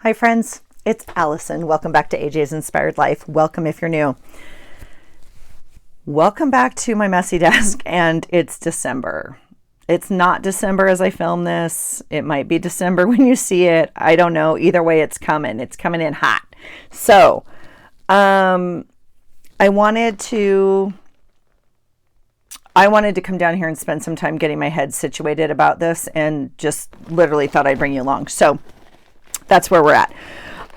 Hi friends, it's Allison. Welcome back to AJ's Inspired Life. Welcome if you're new. Welcome back to my messy desk, and it's December. It's not December as I film this. It might be December when you see it. I don't know. Either way, it's coming. It's coming in hot. So, I wanted to come down here and spend some time getting my head situated about this, and just literally thought I'd bring you along. So that's where we're at.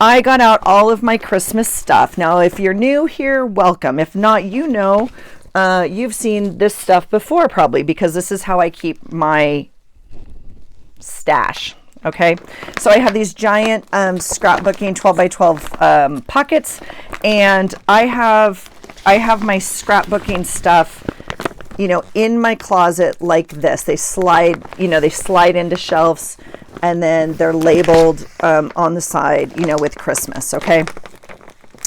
I got out all of my Christmas stuff. Now, if you're new here, welcome. If not, you've seen this stuff before probably, because this is how I keep my stash. Okay, so I have these giant scrapbooking 12 by 12 pockets, and I have my scrapbooking stuff, in my closet like this. They slide into shelves, and then they're labeled on the side, with Christmas. Okay.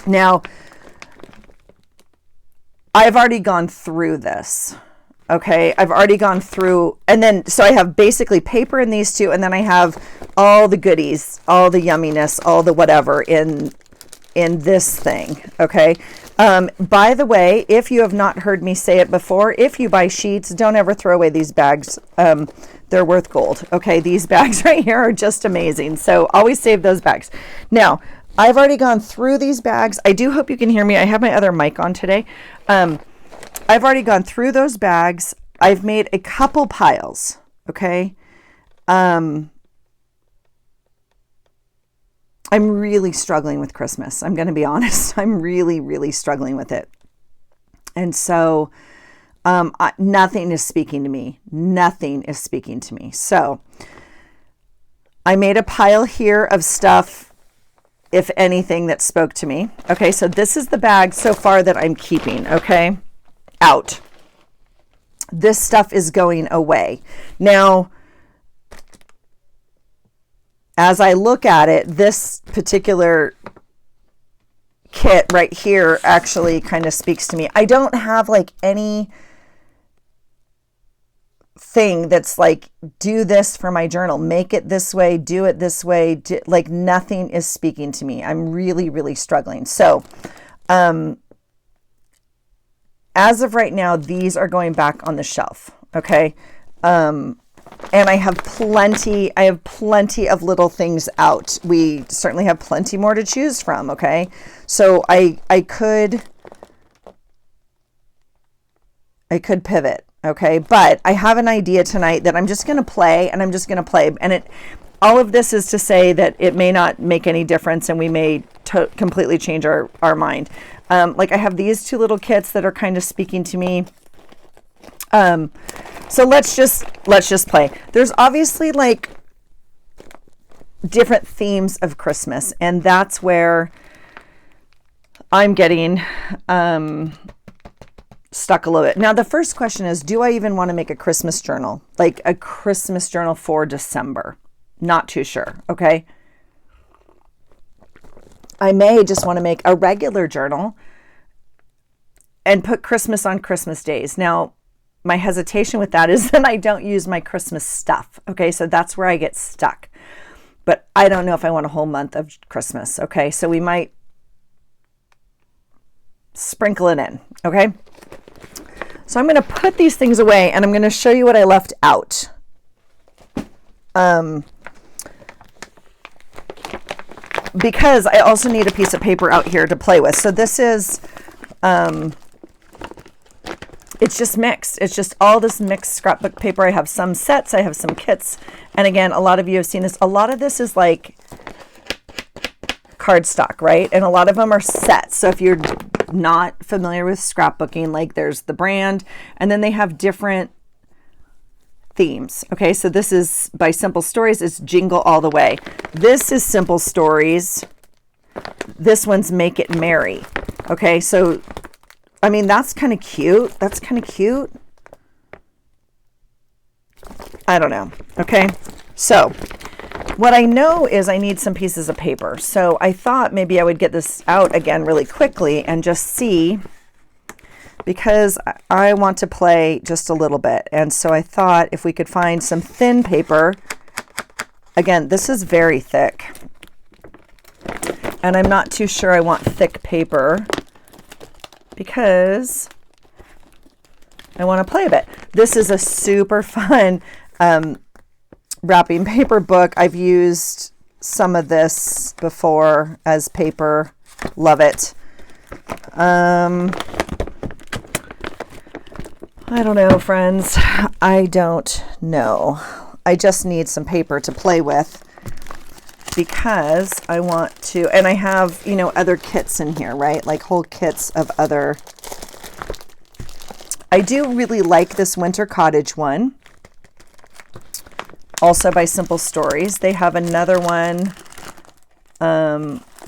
Now, I've already gone through this. Okay. I've already gone through, and then, so I have basically paper in these two, and then I have all the goodies, all the yumminess, all the whatever in this thing. Okay. By the way, if you have not heard me say it before, if you buy sheets, don't ever throw away these bags. They're worth gold. Okay. These bags right here are just amazing. So always save those bags. Now, I've already gone through these bags. I do hope you can hear me. I have my other mic on today. I've already gone through those bags. I've made a couple piles. Okay. I'm really struggling with Christmas. I'm going to be honest. I'm really, really struggling with it. And so nothing is speaking to me. Nothing is speaking to me. So I made a pile here of stuff, if anything, that spoke to me. Okay, so this is the bag so far that I'm keeping, okay, out. This stuff is going away. Now, as I look at it, this particular kit right here actually kind of speaks to me. I don't have like any thing that's like, do this for my journal, make it this way, do it this way. Like nothing is speaking to me. I'm really, really struggling. So, as of right now, these are going back on the shelf. Okay. And I have plenty of little things out. We certainly have plenty more to choose from. Okay. So I could pivot. Okay. But I have an idea tonight that I'm just going to play, and all of this is to say that it may not make any difference, and we may completely change our mind. Like I have these two little kits that are kind of speaking to me. So let's just play. There's obviously like different themes of Christmas, and that's where I'm getting stuck a little bit. Now, the first question is, do I even want to make a Christmas journal? Like a Christmas journal for December? Not too sure. Okay. I may just want to make a regular journal and put Christmas on Christmas days. Now, my hesitation with that is that I don't use my Christmas stuff. Okay, so that's where I get stuck. But I don't know if I want a whole month of Christmas. Okay, so we might sprinkle it in. Okay, so I'm going to put these things away, and I'm going to show you what I left out. Because I also need a piece of paper out here to play with. So this is... it's just mixed. It's just all this mixed scrapbook paper. I have some sets. I have some kits. And again, a lot of you have seen this. A lot of this is like cardstock, right? And a lot of them are sets. So if you're not familiar with scrapbooking, like there's the brand, and then they have different themes. Okay, so this is by Simple Stories. It's Jingle All the Way. This is Simple Stories. This one's Make It Merry. Okay, so I mean, that's kind of cute. That's kind of cute. I don't know. Okay. So what I know is I need some pieces of paper. So I thought maybe I would get this out again really quickly and just see, because I want to play just a little bit. And so I thought if we could find some thin paper. Again, this is very thick. And I'm not too sure I want thick paper because I want to play a bit. This is a super fun wrapping paper book. I've used some of this before as paper. Love it. I don't know, friends. I don't know. I just need some paper to play with because I want to, and I have, you know, other kits in here, right? Like whole kits of other. I do really like this Winter Cottage one. Also by Simple Stories. They have another one.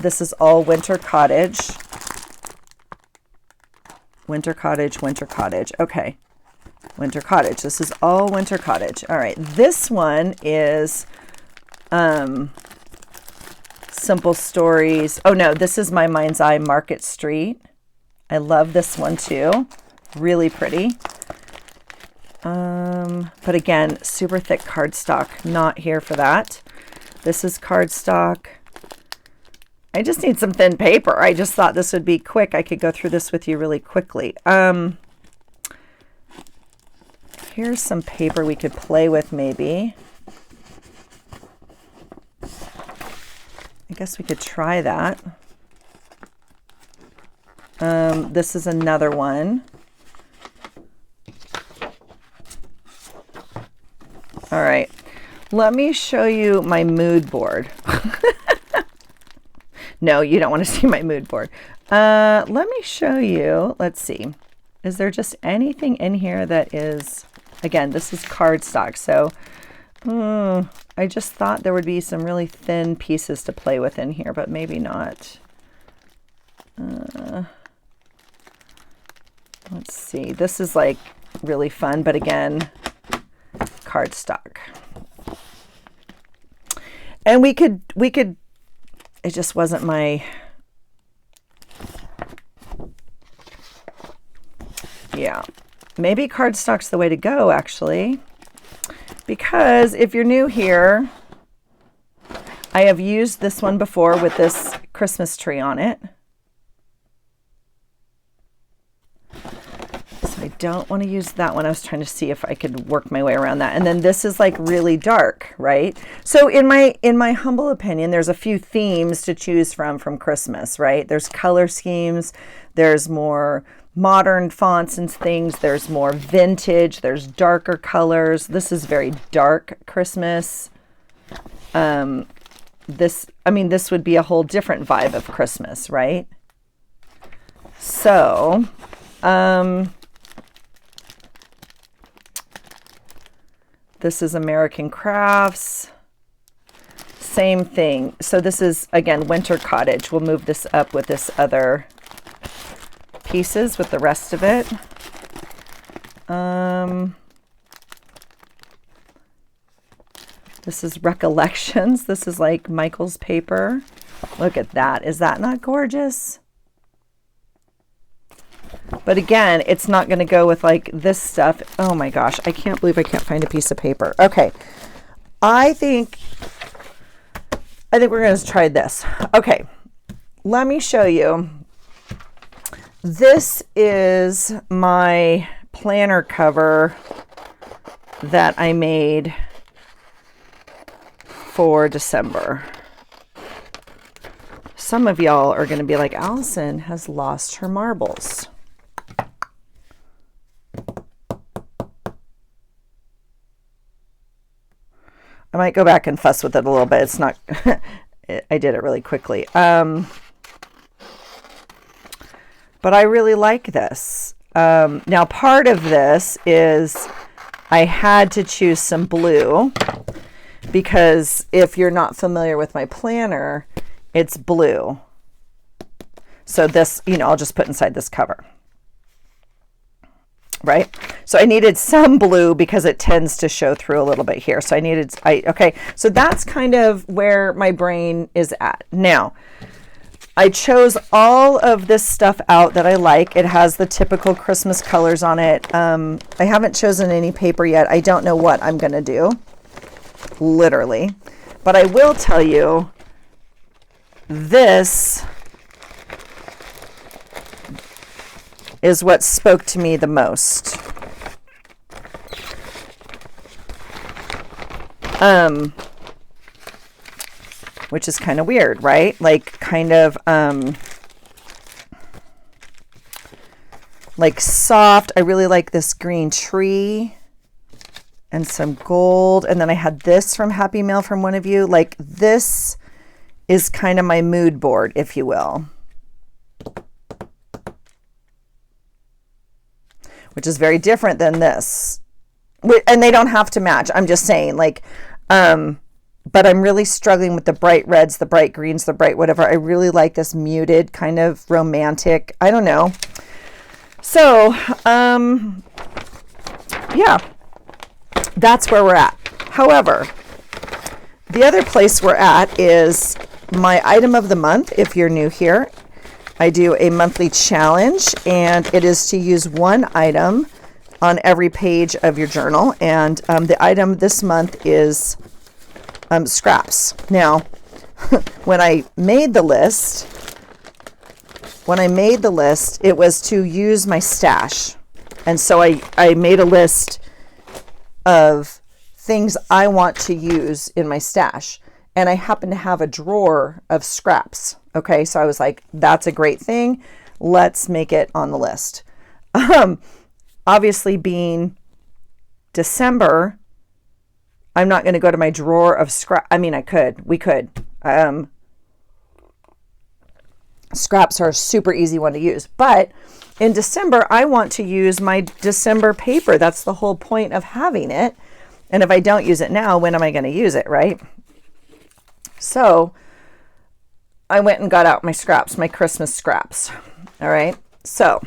This is all Winter Cottage. Winter Cottage, Winter Cottage. Okay. Winter Cottage. This is all Winter Cottage. All right. This one is Simple Stories. Oh no, this is My Mind's Eye Market Street. I love this one too. Really pretty. But again, super thick cardstock. Not here for that. This is cardstock. I just need some thin paper. I just thought this would be quick. I could go through this with you really quickly. Here's some paper we could play with maybe. I guess we could try that. This is another one. All right. Let me show you my mood board. No, you don't want to see my mood board. Let me show you. Let's see. Is there just anything in here that is, again, this is cardstock. So I just thought there would be some really thin pieces to play with in here, but maybe not. Let's see. This is like really fun, but again, cardstock. And we could, it just wasn't my, yeah, maybe cardstock's the way to go actually, because if you're new here, I have used this one before with this Christmas tree on it. I don't want to use that one. I was trying to see if I could work my way around that. And then this is like really dark, right? So in my humble opinion, there's a few themes to choose from Christmas, right? There's color schemes, there's more modern fonts and things, there's more vintage, there's darker colors. This is very dark Christmas. This would be a whole different vibe of Christmas, right? So, this is American Crafts. Same thing. So this is, again, Winter Cottage. We'll move this up with this other pieces with the rest of it. This is Recollections. This is like Michael's paper. Look at that. Is that not gorgeous? But again, it's not going to go with like this stuff. Oh my gosh, I can't believe I can't find a piece of paper. Okay, I think we're going to try this. Okay, let me show you. This is my planner cover that I made for December. Some of y'all are going to be like, Allison has lost her marbles. I might go back and fuss with it a little bit. It's not, I did it really quickly. But I really like this. Now part of this is I had to choose some blue because if you're not familiar with my planner, it's blue. So this, I'll just put inside this cover. Right? So I needed some blue because it tends to show through a little bit here. So okay. So that's kind of where my brain is at. Now, I chose all of this stuff out that I like. It has the typical Christmas colors on it. I haven't chosen any paper yet. I don't know what I'm going to do, literally. But I will tell you, this is what spoke to me the most. Which is kind of weird, right? Like kind of like soft. I really like this green tree and some gold. And then I had this from Happy Mail from one of you. Like this is kind of my mood board, if you will. Which is very different than this. And they don't have to match. I'm just saying, like, but I'm really struggling with the bright reds, the bright greens, the bright whatever. I really like this muted kind of romantic. I don't know. So, yeah, that's where we're at. However, the other place we're at is my item of the month. If you're new here, I do a monthly challenge, and it is to use one item on every page of your journal. And the item this month is scraps. Now, when I made the list, it was to use my stash. And so I made a list of things I want to use in my stash. And I happen to have a drawer of scraps. Okay, so I was like, that's a great thing. Let's make it on the list. Obviously, being December, I'm not going to go to my drawer of scrap. I mean, we could. Scraps are a super easy one to use. But in December, I want to use my December paper. That's the whole point of having it. And if I don't use it now, when am I going to use it, right? So I went and got out my scraps, my Christmas scraps. All right. So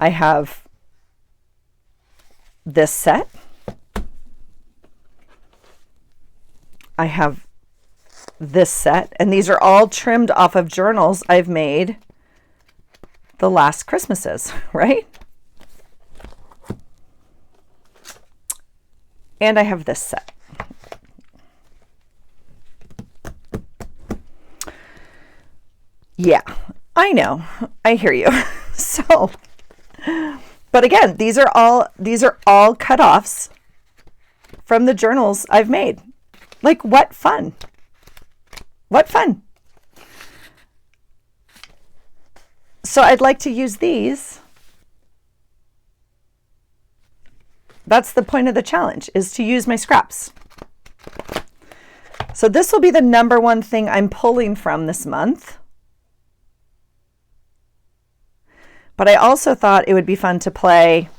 I have this set. I have this set, and these are all trimmed off of journals I've made the last Christmases, right? And I have this set. Yeah, I know. I hear you. So, but again, these are all cut-offs from the journals I've made. Like, what fun. What fun. So I'd like to use these. That's the point of the challenge, is to use my scraps. So this will be the number one thing I'm pulling from this month. But I also thought it would be fun to play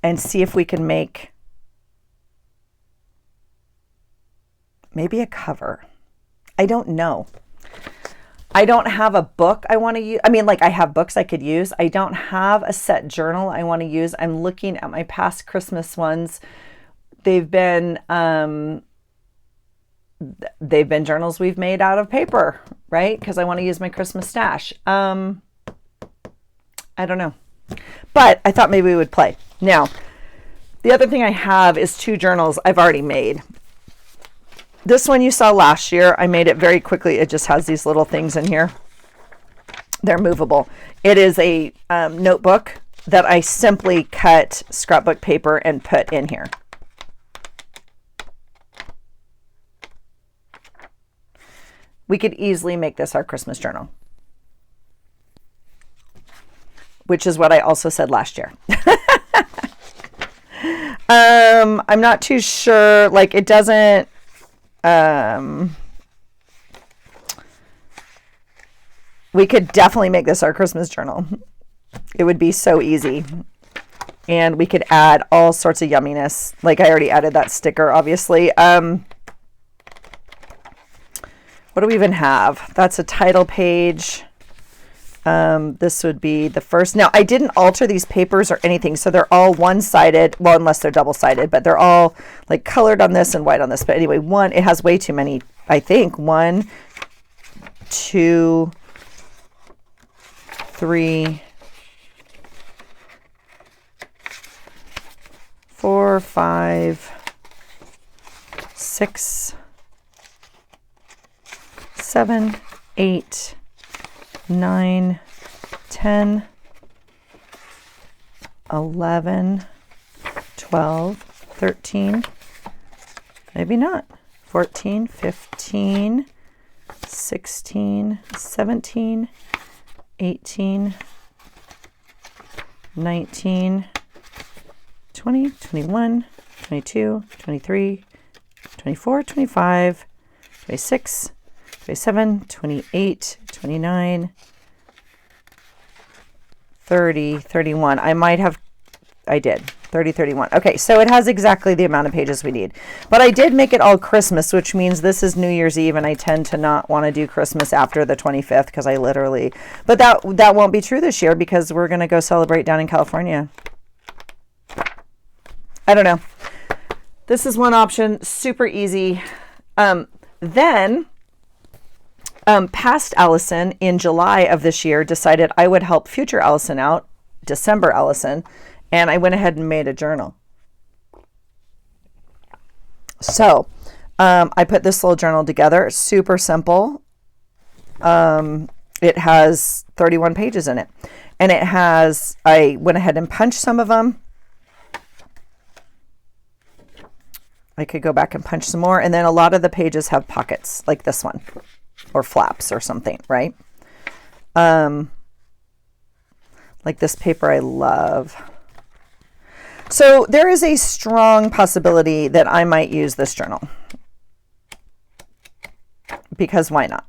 and see if we can make maybe a cover. I don't know. I don't have a book I want to use. I mean, like, I have books I could use. I don't have a set journal I want to use. I'm looking at my past Christmas ones. They've been journals we've made out of paper, right? Because I want to use my Christmas stash. I don't know. But I thought maybe we would play. Now, the other thing I have is 2 journals I've already made. This one you saw last year. I made it very quickly. It just has these little things in here. They're movable. It is a notebook that I simply cut scrapbook paper and put in here. We could easily make this our Christmas journal, which is what I also said last year. I'm not too sure. Like, it doesn't, we could definitely make this our Christmas journal. It would be so easy. And we could add all sorts of yumminess. Like, I already added that sticker, obviously. What do we even have? That's a title page. This would be the first. Now, I didn't alter these papers or anything, so they're all one-sided. Well, unless they're double-sided, but they're all like colored on this and white on this. But anyway, it has way too many, I think. 1, 2, 3, 4, 5, 6, 7, 8, 9, 10, 11, 12, 13, maybe not, 14, 15, 16, 17, 18, 19, 20, 21, 22, 23, 24, 25, 26, 27, 28, 29, 30, 31. I did 30, 31. Okay, so it has exactly the amount of pages we need. But I did make it all Christmas, which means this is New Year's Eve, and I tend to not want to do Christmas after the 25th because I literally, but that won't be true this year because we're going to go celebrate down in California. I don't know. This is one option, super easy. Then past Allison in July of this year decided I would help future Allison out, December Allison, and I went ahead and made a journal. So I put this little journal together, super simple. It has 31 pages in it, and I went ahead and punched some of them. I could go back and punch some more, and then a lot of the pages have pockets like this one or flaps or something, right? Like this paper I love. So there is a strong possibility that I might use this journal because why not?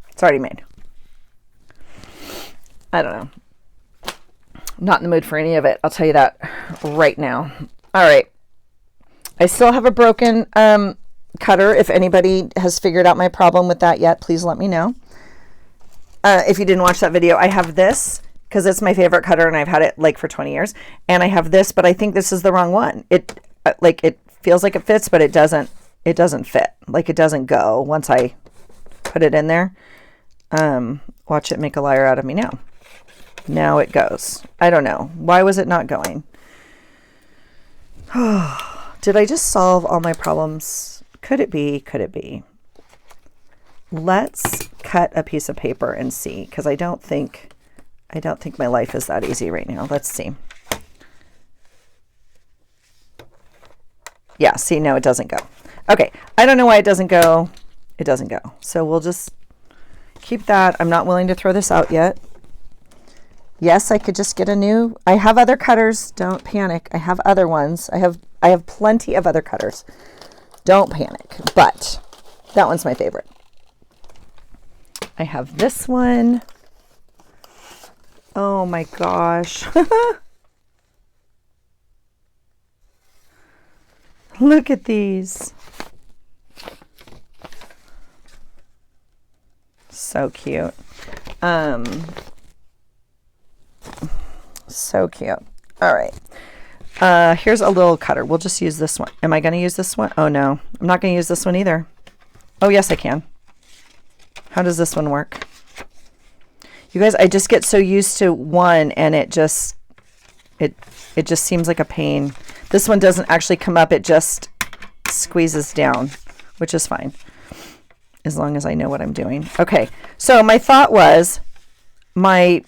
It's already made. I don't know. Not in the mood for any of it. I'll tell you that right now. All right. I still have a broken cutter. If anybody has figured out my problem with that yet, please let me know. If you didn't watch that video, I have this because it's my favorite cutter and I've had it like for 20 years. And I have this, but I think this is the wrong one. It feels like it fits, but it doesn't fit. Like it doesn't go once I put it in there. Watch it make a liar out of me now. Now it goes. I don't know. Why was it not going? Did I just solve all my problems? Could it be? Could it be? Let's cut a piece of paper and see, because I don't think my life is that easy right now. Let's see. Yeah, see, no, it doesn't go. Okay, I don't know why it doesn't go. It doesn't go. So we'll just keep that. I'm not willing to throw this out yet. Yes, I could just get a new. I have other cutters. Don't panic. I have other ones. I have plenty of other cutters. Don't panic. But that one's my favorite. I have this one. Oh my gosh. Look at these. So cute. So cute. All right. Here's a little cutter. We'll just use this one. Am I going to use this one? Oh no, I'm not going to use this one either. Oh yes, I can. How does this one work? You guys, I just get so used to one and it just seems like a pain. This one doesn't actually come up. It just squeezes down, which is fine as long as I know what I'm doing. Okay. So my thought was I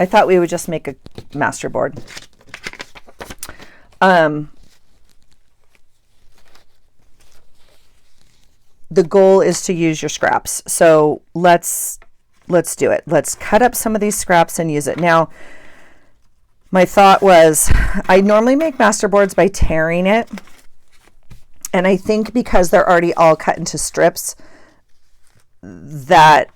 thought we would just make a master board. The goal is to use your scraps. So let's do it. Let's cut up some of these scraps and use it. Now, my thought was I normally make master boards by tearing it. And I think because they're already all cut into strips that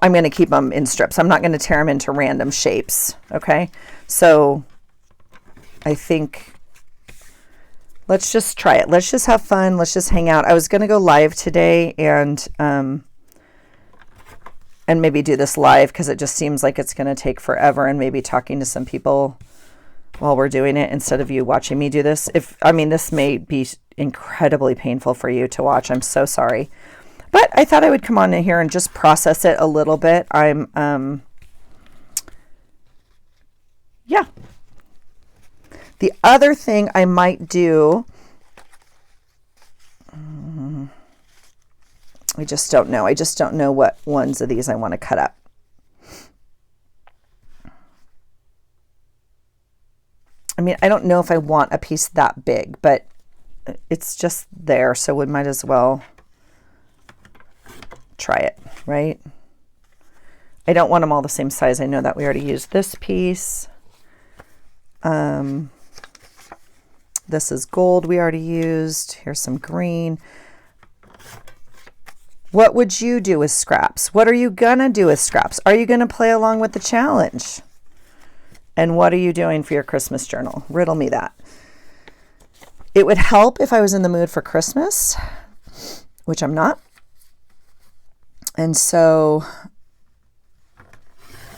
I'm going to keep them in strips. I'm not going to tear them into random shapes. Okay. So I think let's just try it. Let's just have fun. Let's just hang out. I was going to go live today and maybe do this live because it just seems like it's going to take forever, and maybe talking to some people while we're doing it instead of you watching me do this. I mean, this may be incredibly painful for you to watch. I'm so sorry. But I thought I would come on in here and just process it a little bit. Yeah. The other thing I might do, I just don't know. I just don't know what ones of these I want to cut up. I mean, I don't know if I want a piece that big, but it's just there, so we might as well try it, right? I don't want them all the same size. I know that we already used this piece. This is gold we already used. Here's some green. What would you do with scraps? What are you gonna do with scraps? Are you gonna play along with the challenge? And what are you doing for your Christmas journal? Riddle me that. It would help if I was in the mood for Christmas, which I'm not. And so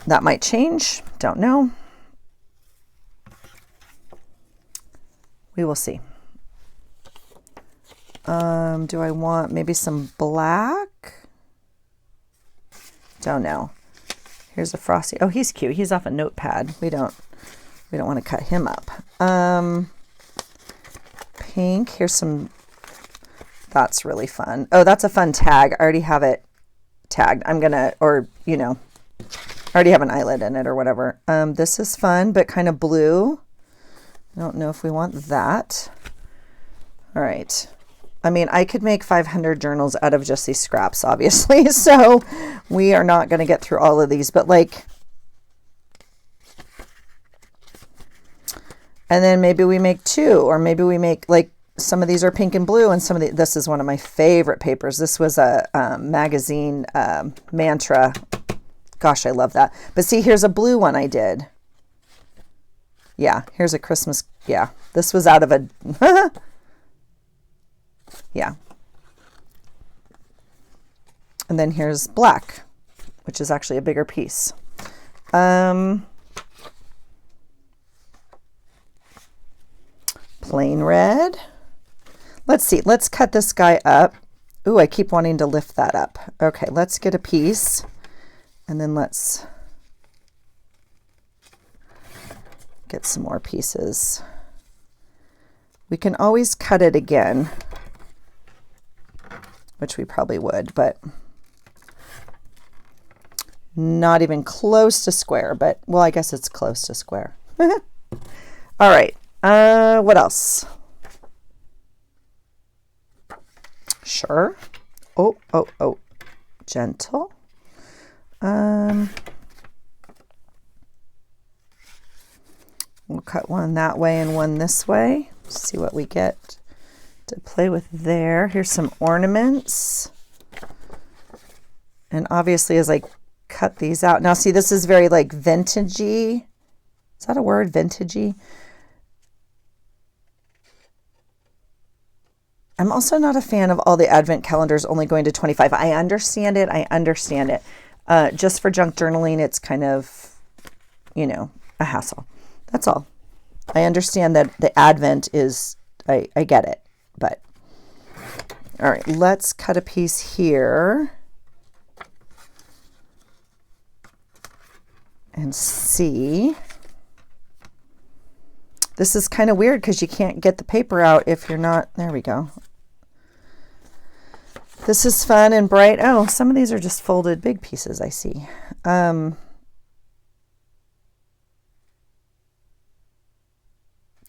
that might change. Don't know. We will see. Do I want maybe some black? Don't know. Here's a Frosty. Oh, he's cute. He's off a notepad. We don't want to cut him up. Pink. Here's some. That's really fun. Oh, that's a fun tag. I already have it tagged. I'm gonna, or you know, I already have an eyelid in it or whatever. This is fun, but kind of blue. I don't know if we want that. All right. I mean, I could make 500 journals out of just these scraps, obviously. So we are not going to get through all of these, but like, and then maybe we make 2, or maybe we make like, some of these are pink and blue, and some of the, this is one of my favorite papers. This was a magazine Mantra. Gosh, I love that. But see, here's a blue one I did. Yeah, here's a Christmas. Yeah, this was out of a, yeah. And then here's black, which is actually a bigger piece. Plain red. Let's see. Let's cut this guy up. Ooh, I keep wanting to lift that up. Okay, let's get a piece. And then let's get some more pieces. We can always cut it again, which we probably would, but not even close to square, but well, I guess it's close to square. All right. What else? Sure. Oh, gentle. We'll cut one that way and one this way. See what we get to play with there. Here's some ornaments. And obviously as I cut these out, now see, this is very like vintagey. Is that a word? Vintagey? I'm also not a fan of all the advent calendars only going to 25. I understand it. Just for junk journaling, it's kind of, you know, a hassle. That's all. I understand that the advent is, I get it, but all right, let's cut a piece here and see. This is kind of weird because you can't get the paper out if you're not, there we go. This is fun and bright. Oh, some of these are just folded big pieces, I see.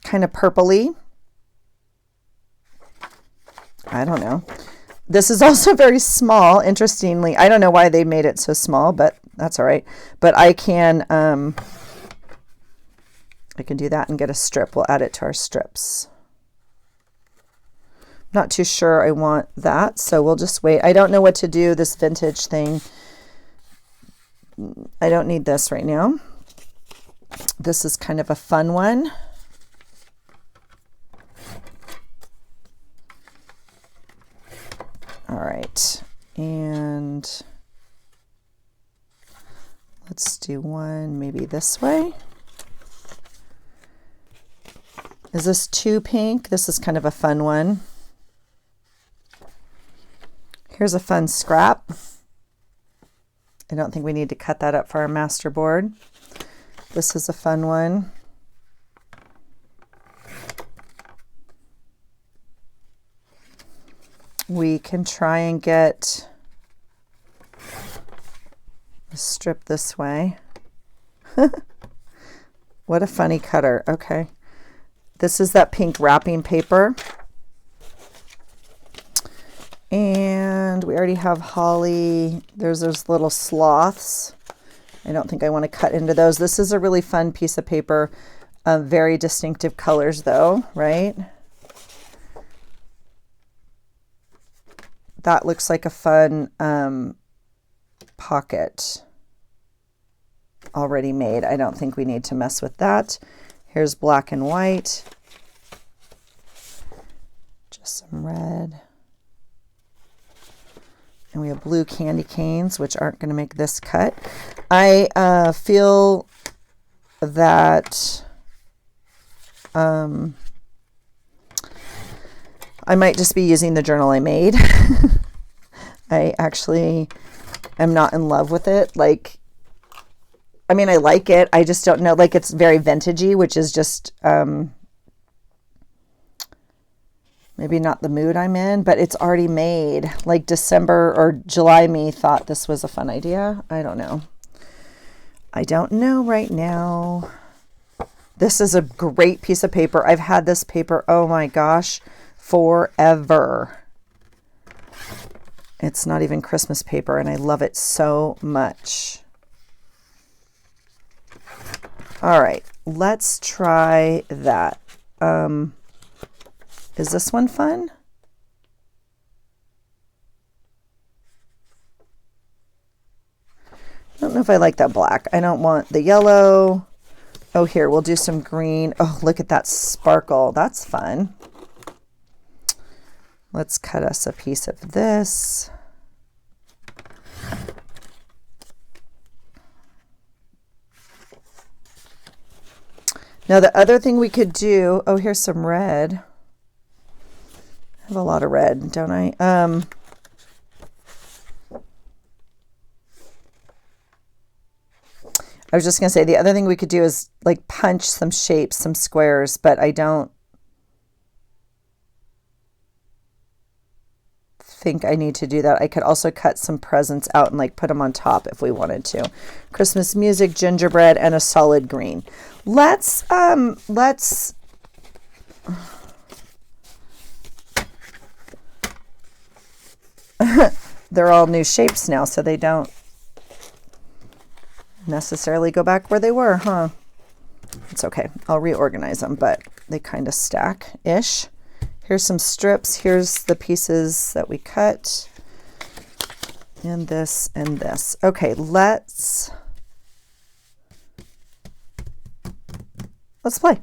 Kind of purpley. I don't know. This is also very small, interestingly. I don't know why they made it so small, but that's all right. But I can do that and get a strip. We'll add it to our strips. Not too sure I want that, so we'll just wait. I don't know what to do, this vintage thing. I don't need this right now. This is kind of a fun one. All right, and let's do one maybe this way. Is this too pink? This is kind of a fun one. Here's a fun scrap. I don't think we need to cut that up for our master board. This is a fun one. We can try and get a strip this way. What a funny cutter. Okay. This is that pink wrapping paper. And we already have holly. There's those little sloths. I don't think I want to cut into those. This is a really fun piece of paper. Very distinctive colors though, right? That looks like a fun pocket already made. I don't think we need to mess with that. Here's black and white. Just some red. And we have blue candy canes, which aren't going to make this cut. I feel that I might just be using the journal I made. I actually am not in love with it. Like, I mean, I like it. I just don't know. Like, it's very vintagey, which is just maybe not the mood I'm in, but it's already made. Like December or July me thought this was a fun idea. I don't know. I don't know right now. This is a great piece of paper. I've had this paper, oh my gosh, forever. It's not even Christmas paper, and I love it so much. All right, let's try that. Is this one fun? I don't know if I like that black. I don't want the yellow. Oh, here, we'll do some green. Oh, look at that sparkle. That's fun. Let's cut us a piece of this. Now, the other thing we could do, oh, here's some red. I have a lot of red, don't I? I was just going to say the other thing we could do is like punch some shapes, some squares, but I don't think I need to do that. I could also cut some presents out and like put them on top if we wanted to. Christmas music, gingerbread, and a solid green. Let's they're all new shapes now, so they don't necessarily go back where they were, huh? It's okay. I'll reorganize them, but they kind of stack-ish. Here's some strips. Here's the pieces that we cut. And this and this. Okay, let's play.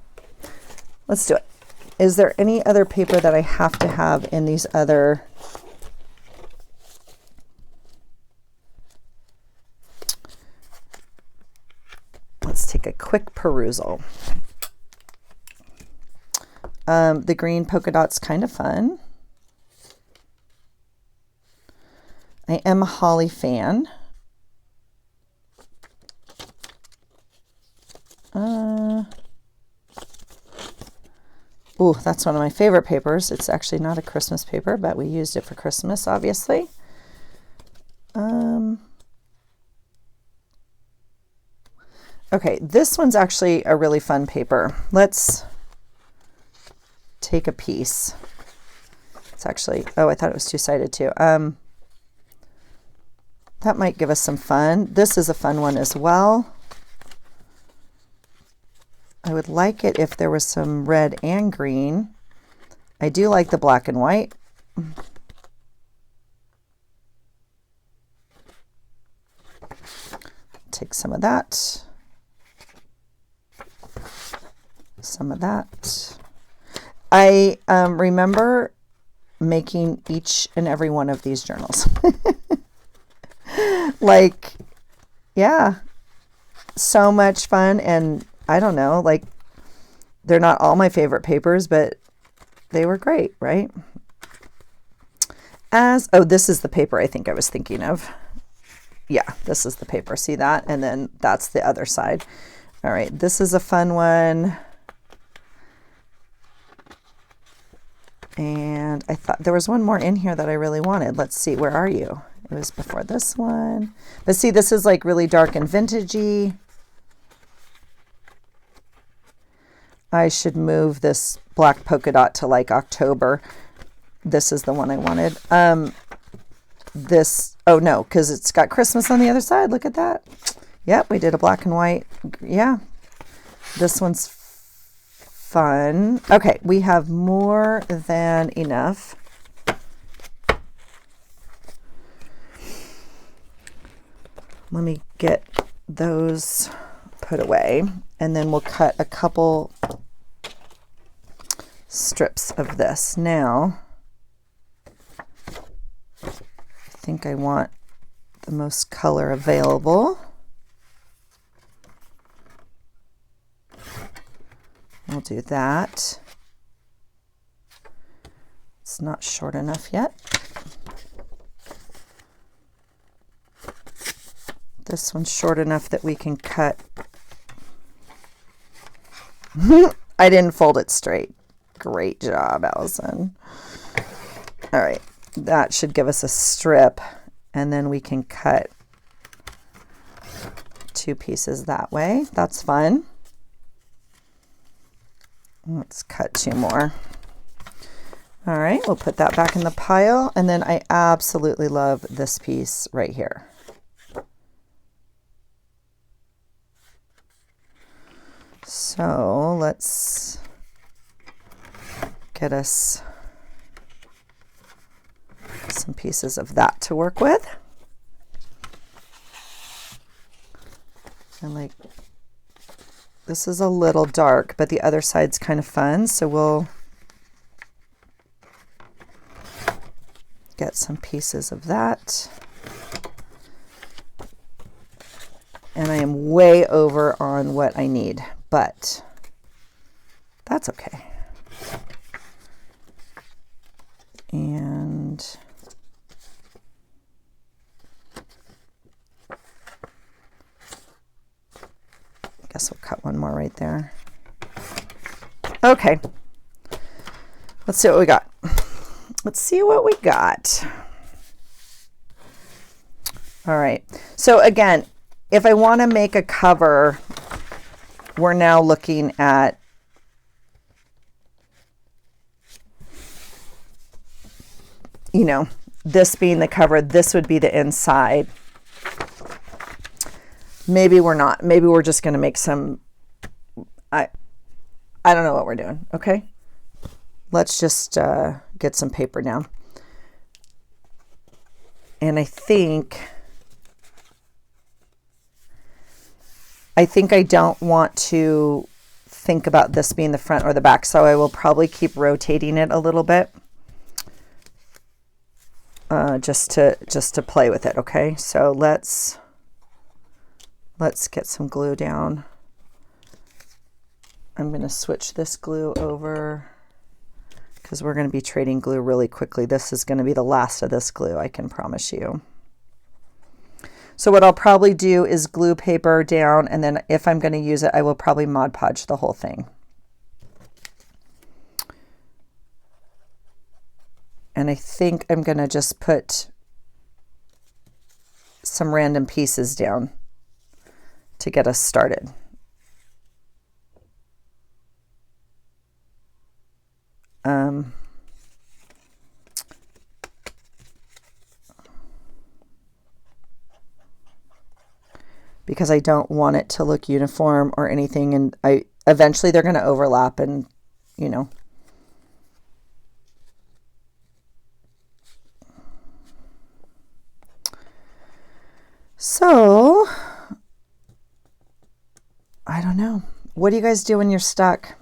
Let's do it. Is there any other paper that I have to have in these other... Let's take a quick perusal. The green polka dot's kind of fun. I am a holly fan. Ooh, that's one of my favorite papers. It's actually not a Christmas paper, but we used it for Christmas, obviously. Okay, this one's actually a really fun paper. Let's take a piece. It's actually, oh, I thought it was two-sided too. That might give us some fun. This is a fun one as well. I would like it if there was some red and green. I do like the black and white. Take some of that. Some of that. I remember making each and every one of these journals. Like, yeah, so much fun. And I don't know, like They're not all my favorite papers, but they were great, right? Oh, this is the paper I think I was thinking of. Yeah, this is the paper. See that? And then that's the other side. All right, this is a fun one. And I thought there was one more in here that I really wanted. Let's see, where are you? It was before this one. But see, this is like really dark and vintagey. I should move this black polka dot to like October. This is the one I wanted. Oh no, because it's got Christmas on the other side. Look at that. Yep, we did a black and white. Yeah, this one's fun. Okay, we have more than enough. Let me get those put away, and then we'll cut a couple strips of this. Now, I think I want the most color available. We'll do that. It's not short enough yet. This one's short enough that we can cut. I didn't fold it straight. Great job, Allison. All right, that should give us a strip, and then we can cut 2 pieces that way. That's fun. Let's cut 2 more. All right, we'll put that back in the pile, and then I absolutely love this piece right here. So let's get us some pieces of that to work with. And like, this is a little dark, but the other side's kind of fun. So we'll get some pieces of that. And I am way over on what I need, but that's okay. And I guess we'll cut one more right there. Okay. Let's see what we got. Let's see what we got. All right. So again, if I want to make a cover, we're now looking at this being the cover, this would be the inside. Maybe we're not. Maybe we're just going to make some, I don't know what we're doing. Okay. Let's just get some paper down. And I think I don't want to think about this being the front or the back, so I will probably keep rotating it a little bit. Just to play with it, okay? So let's get some glue down. I'm going to switch this glue over because we're going to be trading glue really quickly. This is going to be the last of this glue, I can promise you. So what I'll probably do is glue paper down, and then if I'm going to use it, I will probably Mod Podge the whole thing. And I think I'm going to just put some random pieces down to get us started. Because I don't want it to look uniform or anything, and eventually they're going to overlap, and So, I don't know. What do you guys do when you're stuck?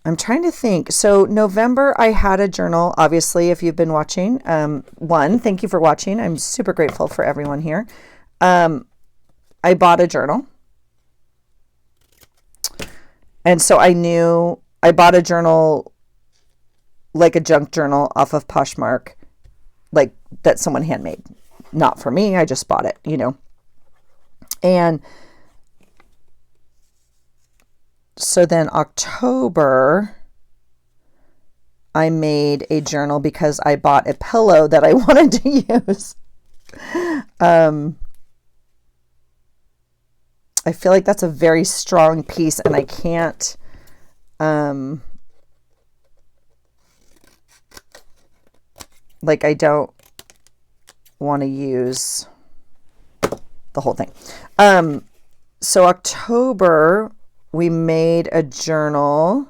I'm trying to think. So November, I had a journal, obviously, if you've been watching. Thank you for watching. I'm super grateful for everyone here. I bought a journal. And so I knew I bought a journal, like a junk journal off of Poshmark, like that someone handmade. Not for me, I just bought it, And so then October, I made a journal because I bought a pillow that I wanted to use. I feel like that's a very strong piece, and I can't, like, I don't want to use the whole thing. So October, we made a journal.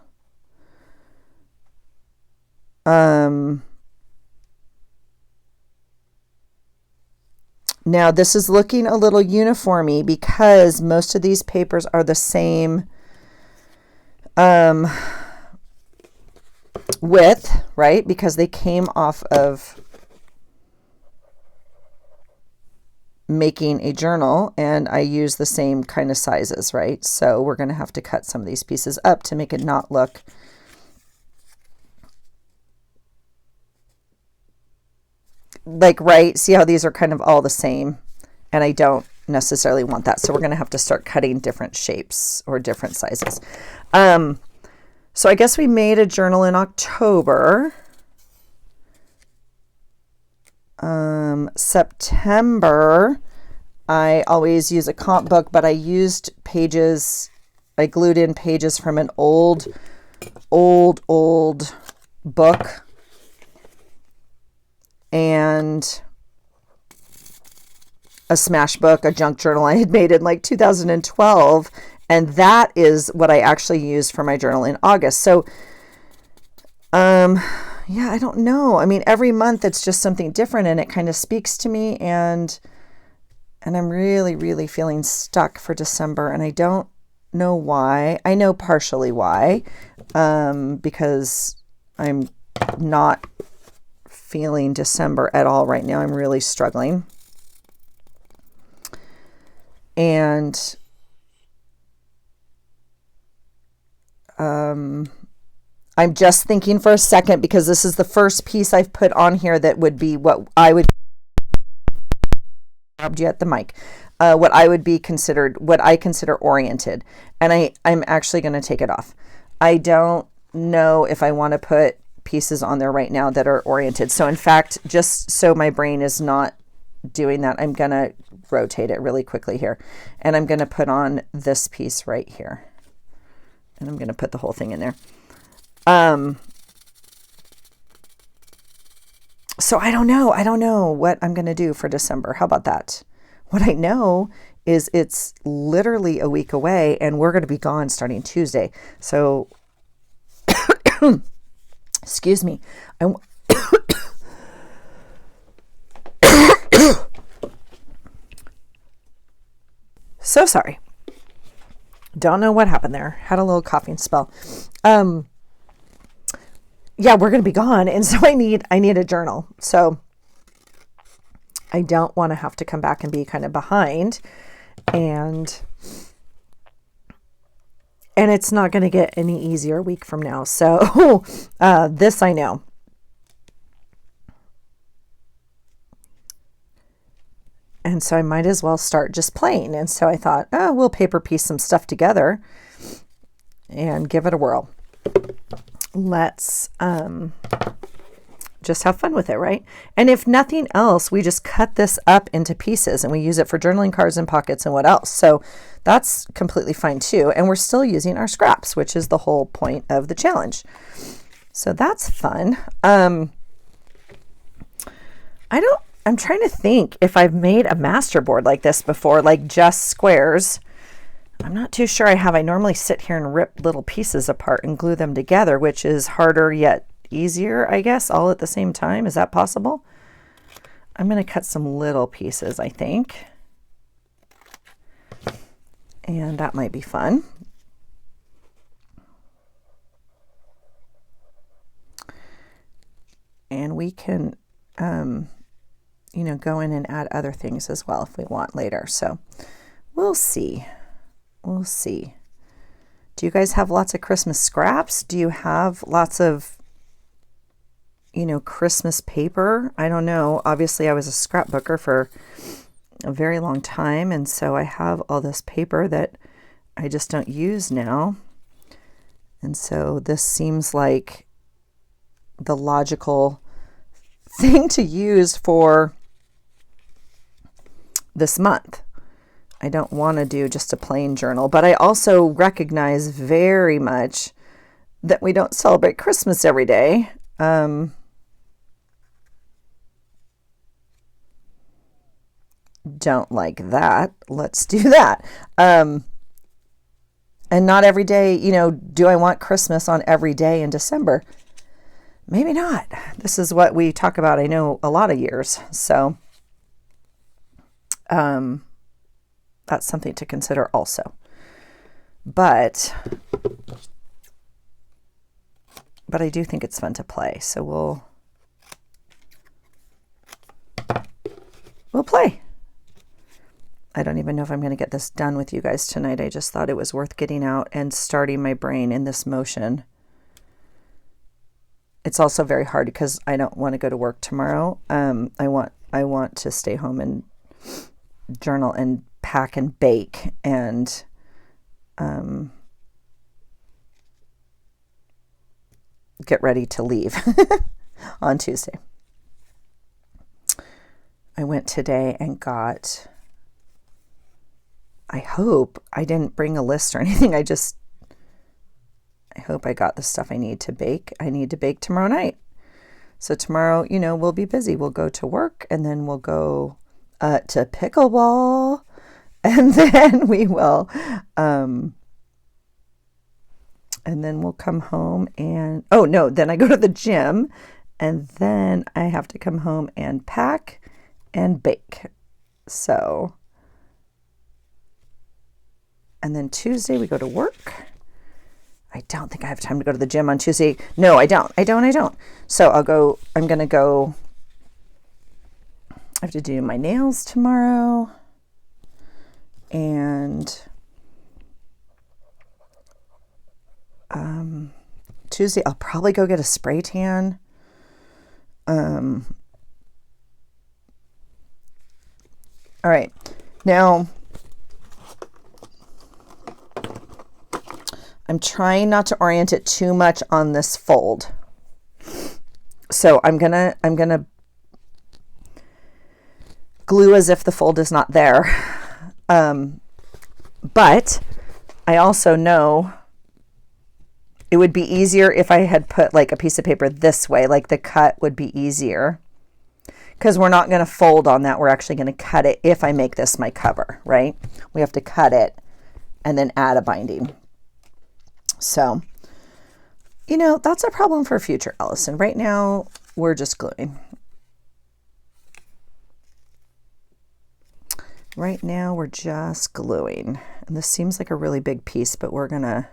Now this is looking a little uniformy because most of these papers are the same width, right? Because they came off of making a journal, and I use the same kind of sizes, right? So we're going to have to cut some of these pieces up to make it not look like, right? See how these are kind of all the same, and I don't necessarily want that. So we're going to have to start cutting different shapes or different sizes. So I guess we made a journal in October. September, I always use a comp book, but I used pages, I glued in pages from an old book, and a smash book, a junk journal I had made in like 2012. And that is what I actually used for my journal in August. So, yeah, I don't know. I mean, every month it's just something different, and it kind of speaks to me, and I'm really, really feeling stuck for December, and I don't know why. I know partially why, because I'm not feeling December at all right now. I'm really struggling. And I'm just thinking for a second, because this is the first piece I've put on here that would be what I would at the mic, what I would be considered, what I consider oriented. And I'm actually going to take it off. I don't know if I want to put pieces on there right now that are oriented. So in fact, just so my brain is not doing that, I'm going to rotate it really quickly here. And I'm going to put on this piece right here. And I'm going to put the whole thing in there. So I don't know what I'm going to do for December. How about that? What I know is it's literally a week away, and we're going to be gone starting Tuesday. So, excuse me. So sorry. Don't know what happened there. Had a little coughing spell. Yeah, we're going to be gone. And so I need a journal. So I don't want to have to come back and be kind of behind, and it's not going to get any easier a week from now. So, this I know. And so I might as well start just playing. And so I thought, we'll paper piece some stuff together and give it a whirl. Let's just have fun with it, right? And if nothing else, we just cut this up into pieces and we use it for journaling cards and pockets and what else. So that's completely fine too. And we're still using our scraps, which is the whole point of the challenge. So that's fun. I'm trying to think if I've made a master board like this before, like just squares. I'm not too sure I have. I normally sit here and rip little pieces apart and glue them together, which is harder yet easier, I guess, all at the same time. Is that possible? I'm going to cut some little pieces, I think. And that might be fun. And we can, go in and add other things as well if we want later. So we'll see. We'll see. Do you guys have lots of Christmas scraps? Do you have lots of, Christmas paper? I don't know. Obviously, I was a scrapbooker for a very long time, and so I have all this paper that I just don't use now. And so this seems like the logical thing to use for this month. I don't want to do just a plain journal, but I also recognize very much that we don't celebrate Christmas every day. Don't like that. Let's do that. And not every day, do I want Christmas on every day in December? Maybe not. This is what we talk about, I know, a lot of years. So that's something to consider also. But I do think it's fun to play. So we'll play. I don't even know if I'm going to get this done with you guys tonight. I just thought it was worth getting out and starting my brain in this motion. It's also very hard because I don't want to go to work tomorrow. I want to stay home and journal and pack and bake and get ready to leave on Tuesday. I went today and got, I hope I didn't bring a list or anything. I hope I got the stuff I need to bake. I need to bake tomorrow night. So tomorrow, we'll be busy. We'll go to work and then we'll go to pickleball, and then we will, and then we'll come home and, then I go to the gym, and then I have to come home and pack and bake. So, and then Tuesday we go to work. I don't think I have time to go to the gym on Tuesday. No, I don't. So I'm going to go, I have to do my nails tomorrow, and Tuesday I'll probably go get a spray tan. All right. Now, I'm trying not to orient it too much on this fold. So I'm gonna glue as if the fold is not there. But I also know it would be easier if I had put like a piece of paper this way, like the cut would be easier. Because we're not going to fold on that. We're actually going to cut it if I make this my cover, right? We have to cut it and then add a binding. So, that's a problem for future, Allison. Right now, we're just gluing. Right now, we're just gluing. And this seems like a really big piece, but we're going to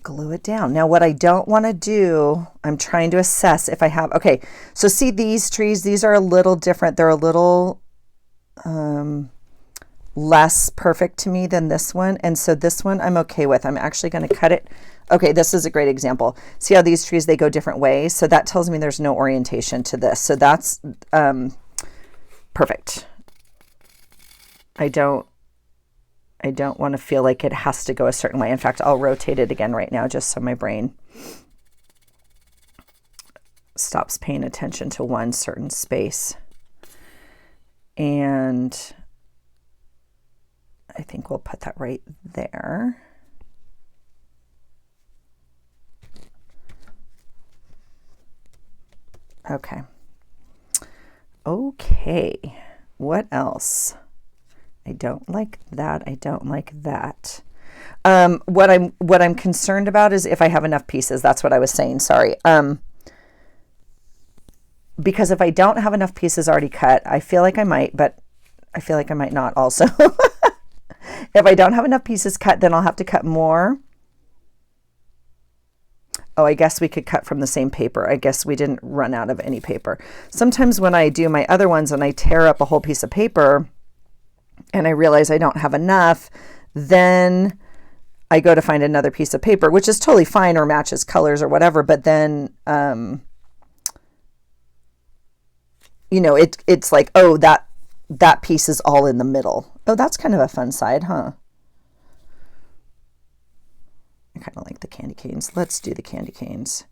glue it down. Now, what I don't want to do, I'm trying to assess if I have, okay, so see these trees, these are a little different. They're a little less perfect to me than this one. And so this one I'm okay with. I'm actually going to cut it. Okay, this is a great example. See how these trees, they go different ways? So that tells me there's no orientation to this. So that's perfect. I don't want to feel like it has to go a certain way. In fact, I'll rotate it again right now just so my brain stops paying attention to one certain space. And I think we'll put that right there. Okay. Okay. What else? I don't like that. I don't like that. What I'm concerned about is if I have enough pieces. That's what I was saying. Sorry. Because if I don't have enough pieces already cut, I feel like I might, but I feel like I might not also. If I don't have enough pieces cut, then I'll have to cut more. Oh, I guess we could cut from the same paper. I guess we didn't run out of any paper. Sometimes when I do my other ones and I tear up a whole piece of paper and I realize I don't have enough, then I go to find another piece of paper, which is totally fine, or matches colors or whatever. But then, it's like, oh, that piece is all in the middle. Oh, that's kind of a fun side, huh? I kind of like the candy canes. Let's do the candy canes.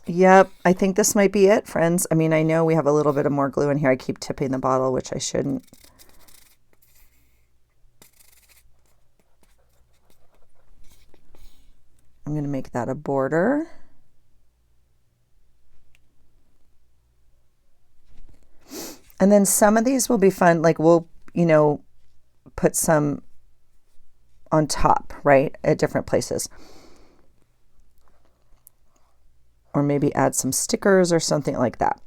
Yep, I think this might be it, friends. I mean, I know we have a little bit of more glue in here. I keep tipping the bottle, which I shouldn't. I'm going to make that a border. And then some of these will be fun. Like we'll, put some on top, right, at different places. Or maybe add some stickers or something like that.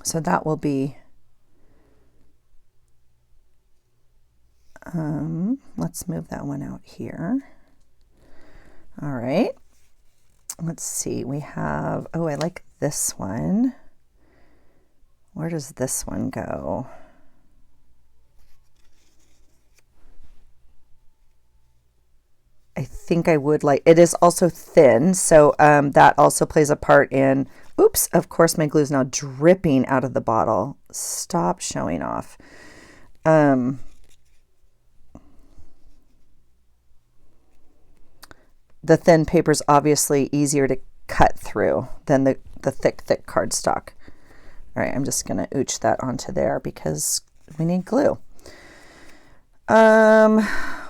So that will be, let's move that one out here. All right. Let's see, we have, oh, I like this one. Where does this one go? I think I would like, it is also thin, so that also plays a part in, oops, of course my glue is now dripping out of the bottle. Stop showing off. The thin paper is obviously easier to cut through than the thick cardstock. All right, I'm just gonna ooch that onto there because we need glue.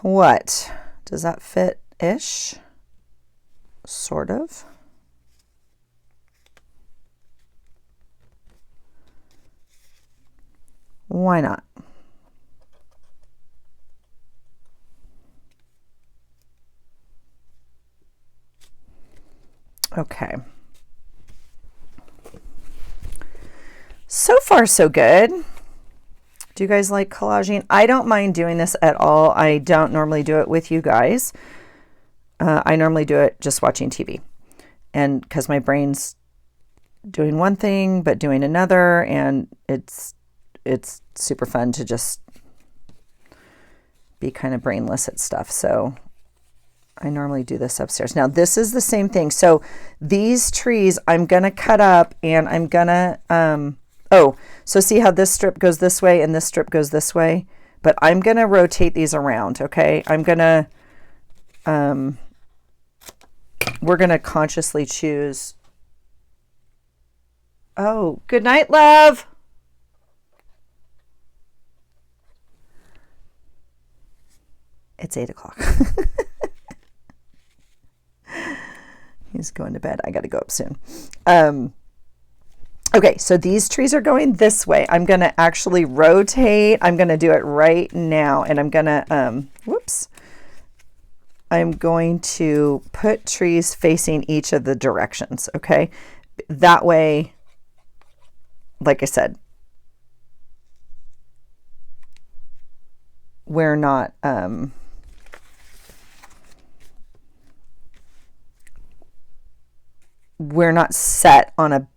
What? Does that fit-ish? Sort of. Why not? Okay. So far, so good. Do you guys like collaging? I don't mind doing this at all. I don't normally do it with you guys. I normally do it just watching TV. And because my brain's doing one thing, but doing another, and it's super fun to just be kind of brainless at stuff. So I normally do this upstairs. Now this is the same thing. So these trees I'm going to cut up, and I'm going to, so see how this strip goes this way and this strip goes this way? But I'm going to rotate these around, okay? I'm going to, we're going to consciously choose. Oh, good night, love. It's 8 o'clock. He's going to bed. I got to go up soon. Okay, so these trees are going this way. I'm going to actually rotate. I'm going to do it right now. And I'm going to, I'm going to put trees facing each of the directions, okay? That way, like I said, we're not, set on a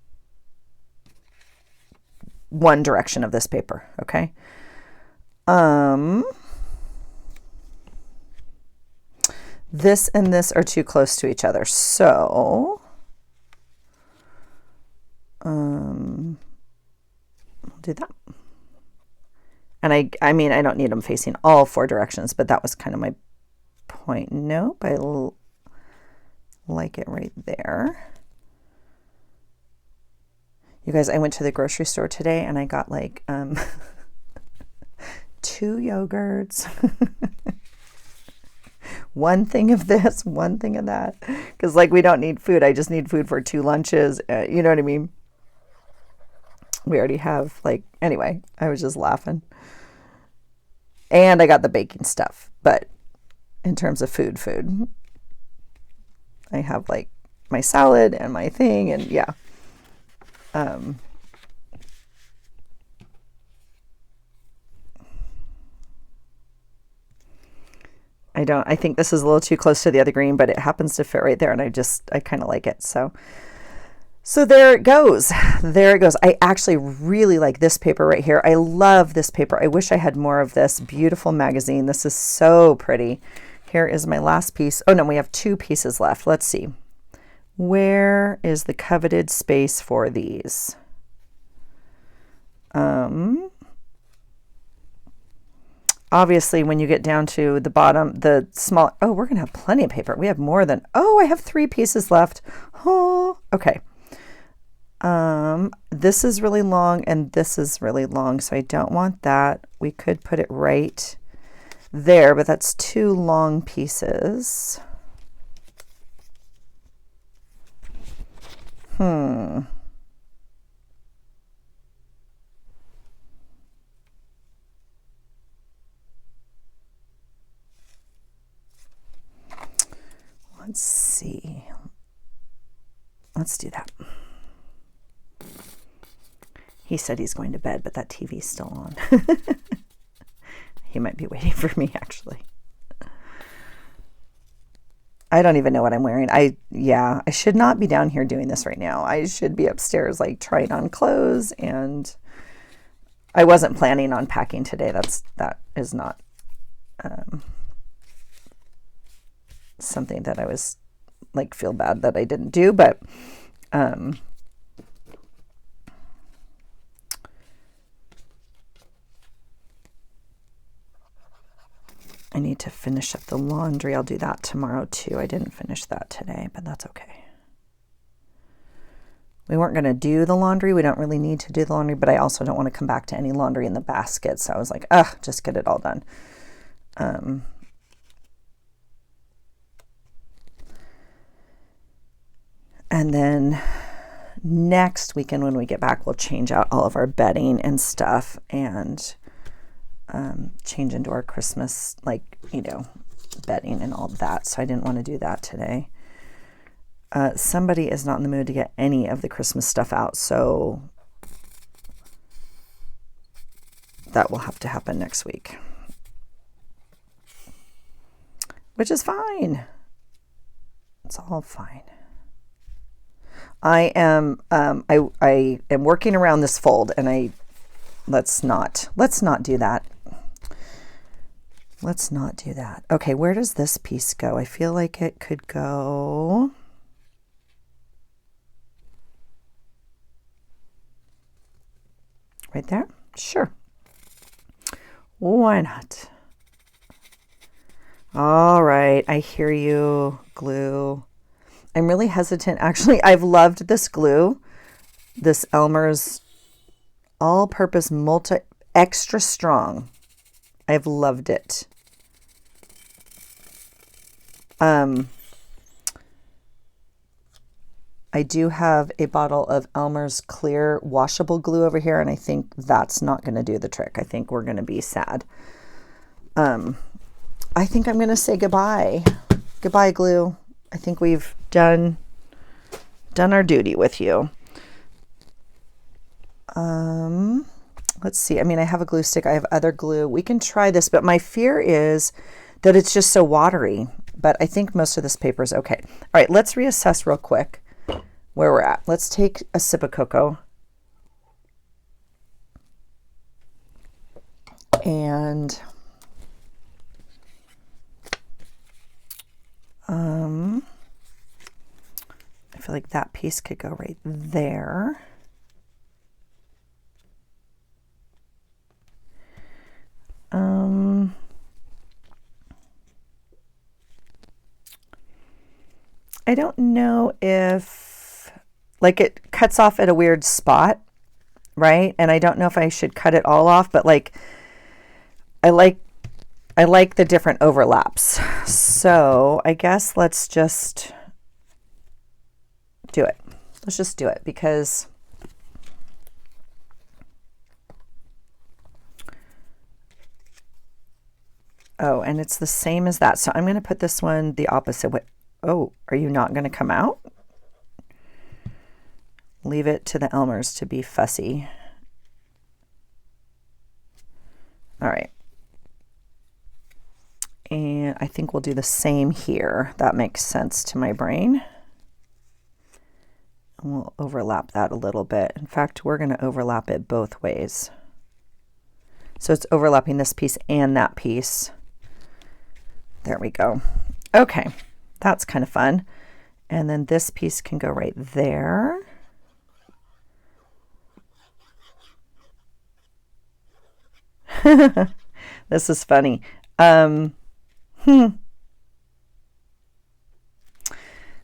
one direction of this paper, okay? This and this are too close to each other, so I'll do that. And I mean, I don't need them facing all 4 directions, but that was kind of my point. Nope, I like it right there. You guys, I went to the grocery store today and I got like 2 yogurts, 1 thing of this, 1 thing of that. Because like we don't need food. I just need food for 2 lunches. You know what I mean? We already have like, anyway, I was just laughing. And I got the baking stuff. But in terms of food, I have like my salad and my thing, and yeah. I think this is a little too close to the other green, but it happens to fit right there, and I kind of like it. So there it goes. There it goes. I actually really like this paper right here. I love this paper. I wish I had more of this beautiful magazine. This is so pretty. Here is my last piece. Oh no, we have 2 pieces left. Let's see. Where is the coveted space for these? Obviously, when you get down to the bottom, the small, oh, we're going to have plenty of paper. We have more than, oh, I have 3 pieces left. Oh, okay. This is really long and this is really long, so I don't want that. We could put it right there, but that's 2 long pieces. Let's see. Let's do that. He said he's going to bed, but that TV's still on. He might be waiting for me, actually. I don't even know what I'm wearing. I should not be down here doing this right now. I should be upstairs, like, trying on clothes, and I wasn't planning on packing today. That is not something that I was, like, feel bad that I didn't do, but I need to finish up the laundry. I'll do that tomorrow too. I didn't finish that today, but that's okay. We weren't going to do the laundry. We don't really need to do the laundry, but I also don't want to come back to any laundry in the basket. So I was like, just get it all done. And then next weekend when we get back, we'll change out all of our bedding and stuff and change into our Christmas, like, bedding and all of that. So I didn't want to do that today. Somebody is not in the mood to get any of the Christmas stuff out, so that will have to happen next week, which is fine. It's all fine. I am I am working around this fold, and let's not do that. Let's not do that. Okay, where does this piece go? I feel like it could go right there. Sure. Why not? All right, I hear you, glue. I'm really hesitant. Actually, I've loved this glue, this Elmer's all-purpose multi extra strong. I've loved it. I do have a bottle of Elmer's clear washable glue over here, and I think that's not going to do the trick. I think we're going to be sad. I think I'm going to say goodbye. Goodbye, glue. I think we've done our duty with you. Let's see. I mean, I have a glue stick. I have other glue. We can try this, but my fear is that it's just so watery. But I think most of this paper is okay. All right, let's reassess real quick where we're at. Let's take a sip of cocoa. And I feel like that piece could go right there. I don't know if, like, it cuts off at a weird spot, right? And I don't know if I should cut it all off, but like, I like the different overlaps. So I guess let's just do it. Let's just do it because oh, and it's the same as that. So I'm going to put this one the opposite way. Oh, are you not going to come out? Leave it to the Elmers to be fussy. All right. And I think we'll do the same here. That makes sense to my brain. And we'll overlap that a little bit. In fact, we're going to overlap it both ways. So it's overlapping this piece and that piece. There we go. Okay, that's kind of fun. And then this piece can go right there. This is funny.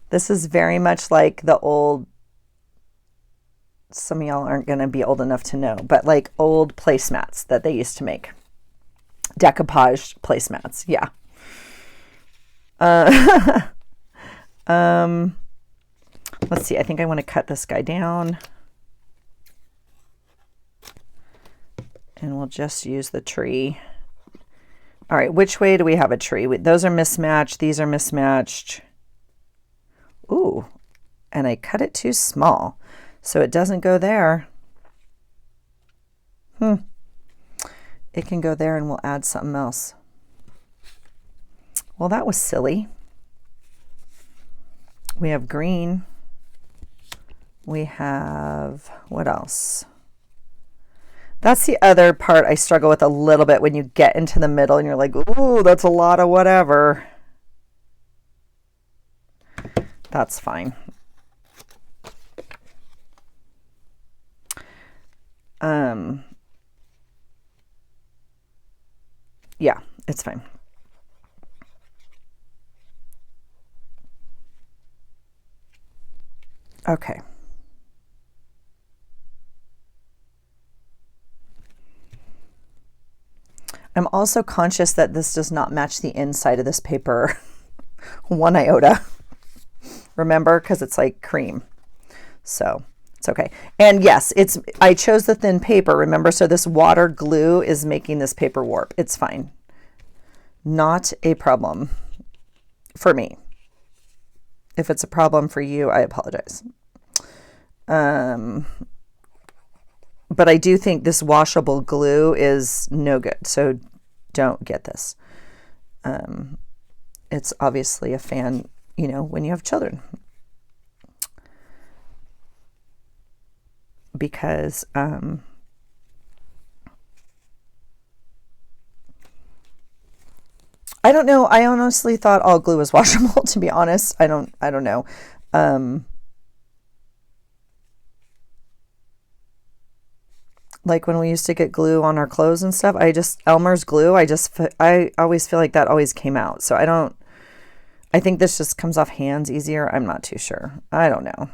This is very much like the old, some of y'all aren't going to be old enough to know, but like old placemats that they used to make. Decoupage placemats, yeah. Let's see, I think I want to cut this guy down. And we'll just use the tree. All right, which way do we have a tree? Those are mismatched. These are mismatched. Ooh, and I cut it too small, so it doesn't go there. It can go there and we'll add something else. Well, that was silly. We have green. We have, what else? That's the other part I struggle with a little bit when you get into the middle and you're like, ooh, that's a lot of whatever. That's fine. Yeah, it's fine. Okay. I'm also conscious that this does not match the inside of this paper 1 iota. Remember, because it's like cream. So it's okay. And yes, I chose the thin paper, remember, so this water glue is making this paper warp. It's fine. Not a problem for me. If it's a problem for you, I apologize. But I do think this washable glue is no good, so don't get this. It's obviously a fan, you know, when you have children. Because I don't know. I honestly thought all glue was washable, to be honest. I don't know. Like when we used to get glue on our clothes and stuff, Elmer's glue, I always feel like that always came out. So I think this just comes off hands easier. I'm not too sure. I don't know.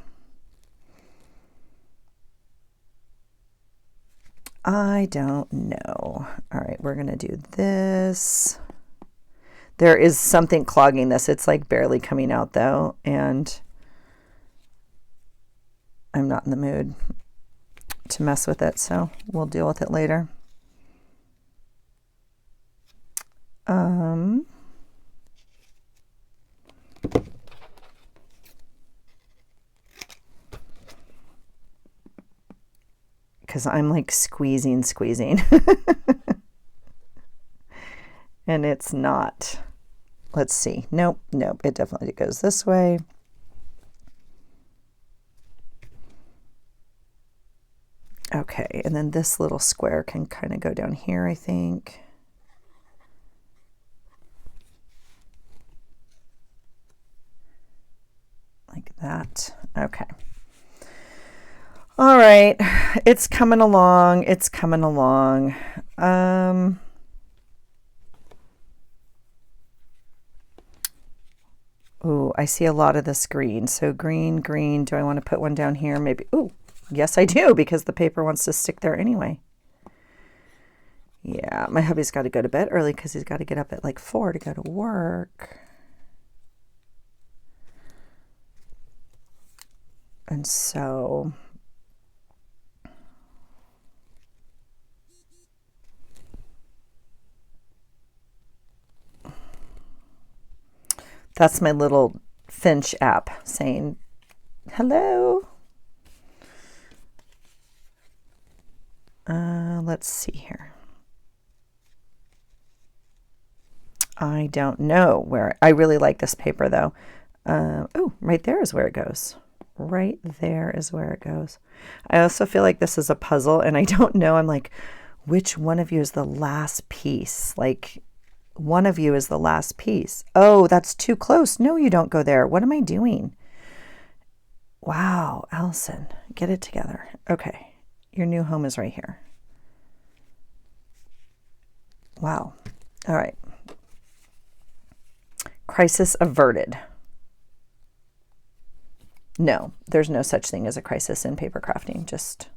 I don't know. All right, we're going to do this. There is something clogging this. It's like barely coming out though, and I'm not in the mood to mess with it, so we'll deal with it later. Because I'm like squeezing. And it's not. Let's see. Nope, it definitely goes this way. Okay, and then this little square can kind of go down here, I think. Like that. Okay. All right, it's coming along. Oh, I see a lot of this green. So green. Do I want to put one down here? Maybe. Oh, yes, I do, because the paper wants to stick there anyway. Yeah, my hubby's got to go to bed early because he's got to get up at like 4 to go to work. And so that's my little Finch app saying hello. Let's see here. I don't know where. I really like this paper though. Oh, right there is where it goes. Right there is where it goes. I also feel like this is a puzzle and I don't know. I'm like, which one of you is the last piece? Like, one of you is the last piece. Oh, that's too close. No, you don't go there. What am I doing? Wow, Allison, get it together. Okay, your new home is right here. Wow. All right. Crisis averted. No, there's no such thing as a crisis in paper crafting. Just,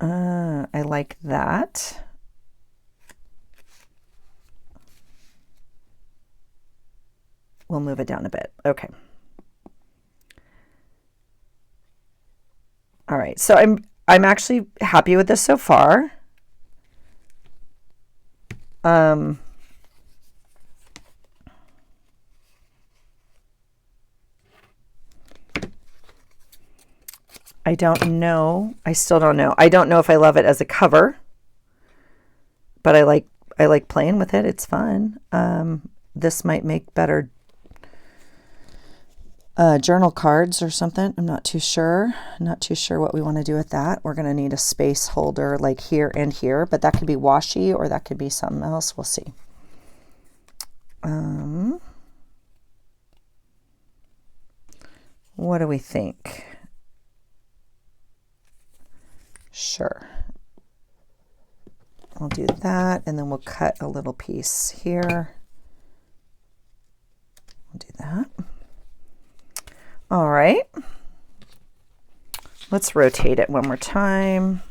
I like that. We'll move it down a bit. Okay. All right. So I'm actually happy with this so far. I don't know. I still don't know. I don't know if I love it as a cover, but I like playing with it. It's fun. This might make better journal cards or something. I'm not too sure. Not too sure what we want to do with that. We're going to need a space holder like here and here, but that could be washi or that could be something else. We'll see. What do we think? Sure. I'll do that, and then we'll cut a little piece here. We'll do that. All right. Let's rotate it one more time.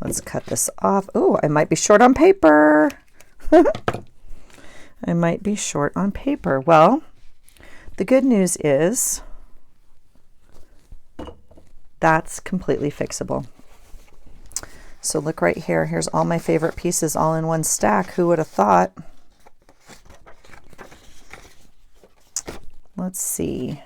Let's cut this off. Oh, I might be short on paper. I might be short on paper. Well, the good news is that's completely fixable. So look right here. Here's all my favorite pieces all in one stack. Who would have thought? Let's see.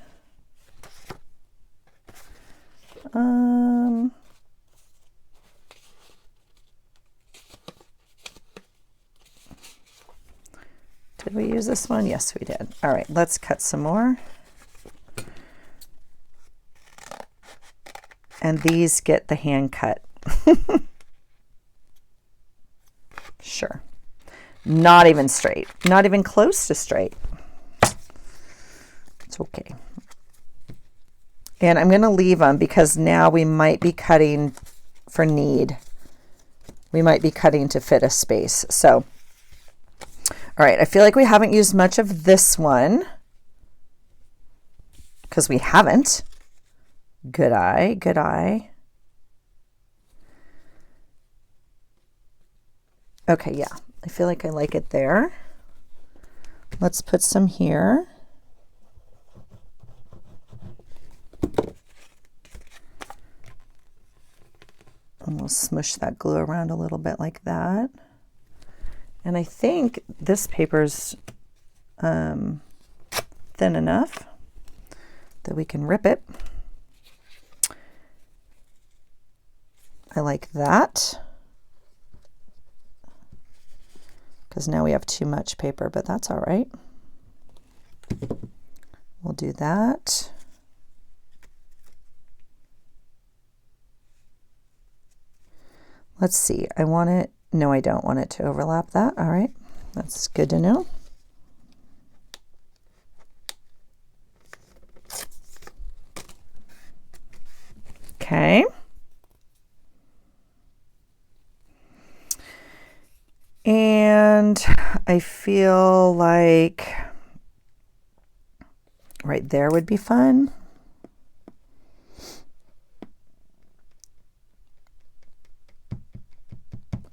Did we use this one? Yes, we did. All right, let's cut some more. And these get the hand cut. Sure. Not even straight. Not even close to straight. It's okay. And I'm going to leave them because now we might be cutting for need. We might be cutting to fit a space. So, all right, I feel like we haven't used much of this one because we haven't. Good eye, good eye. Okay, yeah, I feel like I like it there. Let's put some here. And we'll smush that glue around a little bit like that. And I think this paper's thin enough that we can rip it. I like that. Because now we have too much paper, but that's all right. We'll do that. Let's see, I want it, no, I don't want it to overlap that. All right, that's good to know. Okay. And I feel like right there would be fun.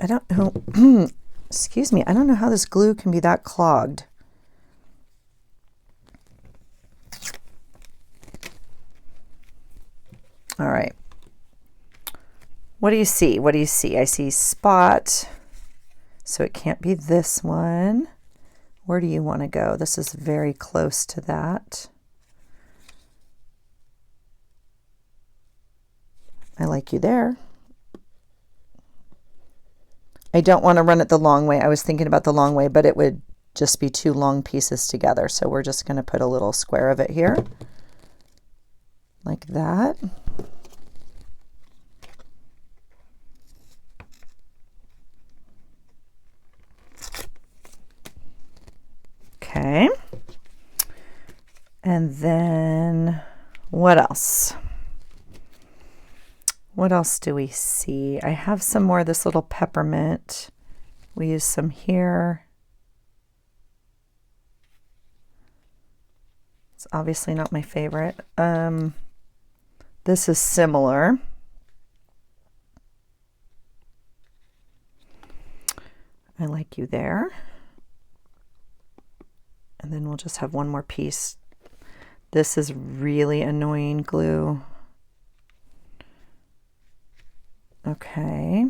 I don't know, excuse me, I don't know how this glue can be that clogged. All right. What do you see? What do you see? I see spot. So it can't be this one. Where do you want to go? This is very close to that. I like you there. I don't want to run it the long way. I was thinking about the long way, but it would just be two long pieces together. So we're just going to put a little square of it here, like that. Okay. And then what else? What else do we see? I have some more of this little peppermint. We use some here. It's obviously not my favorite. This is similar. I like you there. And then we'll just have one more piece. This is really annoying glue. Okay.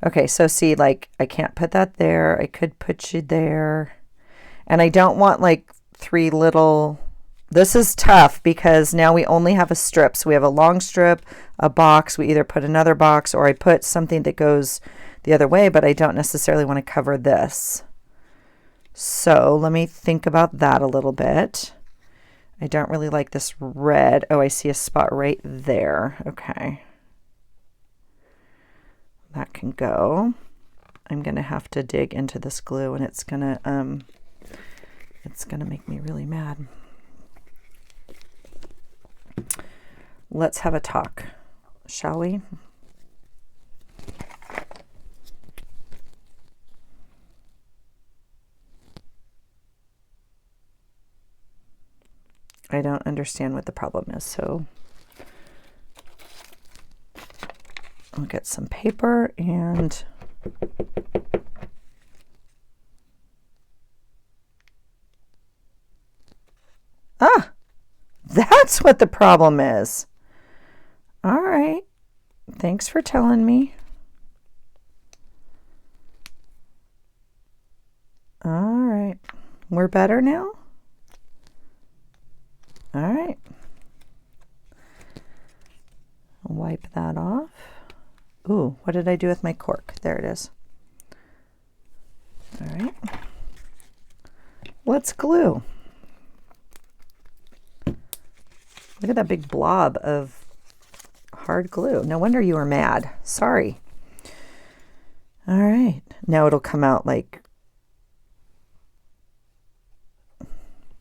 Okay, so see, like, I can't put that there. I could put you there. And I don't want like three little... This is tough because now we only have a strip. So we have a long strip, a box. We either put another box or I put something that goes the other way, but I don't necessarily want to cover this. So let me think about that a little bit. I don't really like this red. Oh, I see a spot right there. Okay. That can go. I'm going to have to dig into this glue and it's going to make me really mad. Let's have a talk, shall we? I don't understand what the problem is, so I'll get some paper and that's what the problem is. All right. Thanks for telling me. All right. We're better now? All right. Wipe that off. Ooh, what did I do with my cork? There it is. All right. Let's glue. Look at that big blob of hard glue. No wonder you were mad. Sorry. All right. Now it'll come out like...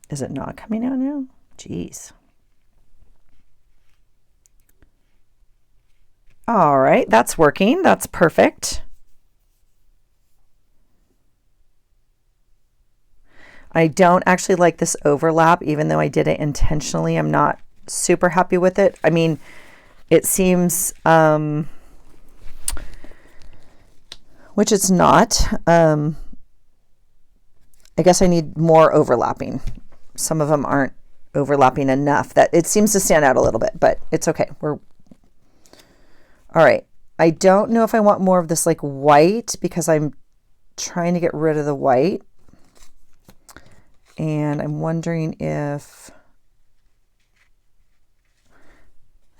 Is it not coming out now? Jeez. All right, that's working. That's perfect. I don't actually like this overlap, even though I did it intentionally. I'm not super happy with it. I mean, it seems, which it's not. I guess I need more overlapping. Some of them aren't overlapping enough that it seems to stand out a little bit, but it's okay. We're all right. I don't know if I want more of this like white because I'm trying to get rid of the white. And I'm wondering if,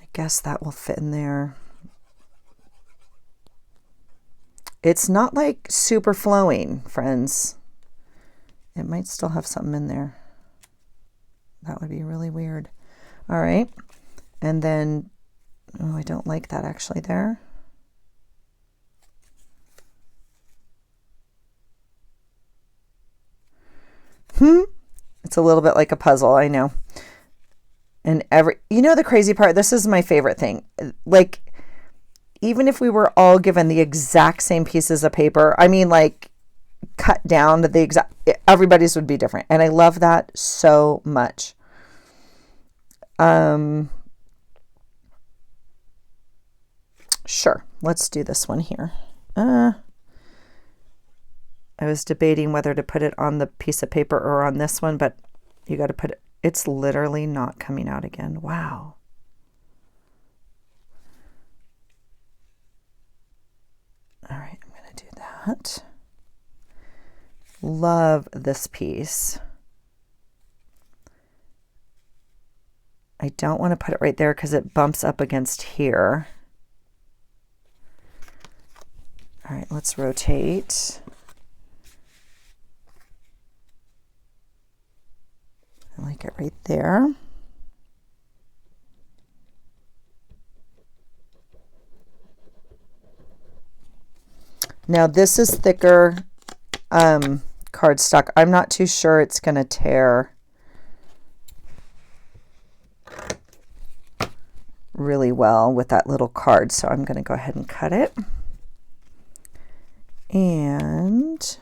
I guess that will fit in there. It's not like super flowing, friends. It might still have something in there. That would be really weird. All right. And then, oh, I don't like that actually there. It's a little bit like a puzzle, I know. And you know the crazy part, this is my favorite thing. Like, even if we were all given the exact same pieces of paper, I mean, like, cut down to the exact, everybody's would be different. And I love that so much. Sure, let's do this one here. I was debating whether to put it on the piece of paper or on this one, but you got to put it, it's literally not coming out again. Wow. All right, I'm going to do that. Love this piece. I don't want to put it right there because it bumps up against here. All right, let's rotate. I like it right there. Now this is thicker cardstock. I'm not too sure it's going to tear really well with that little card, so I'm going to go ahead and cut it. And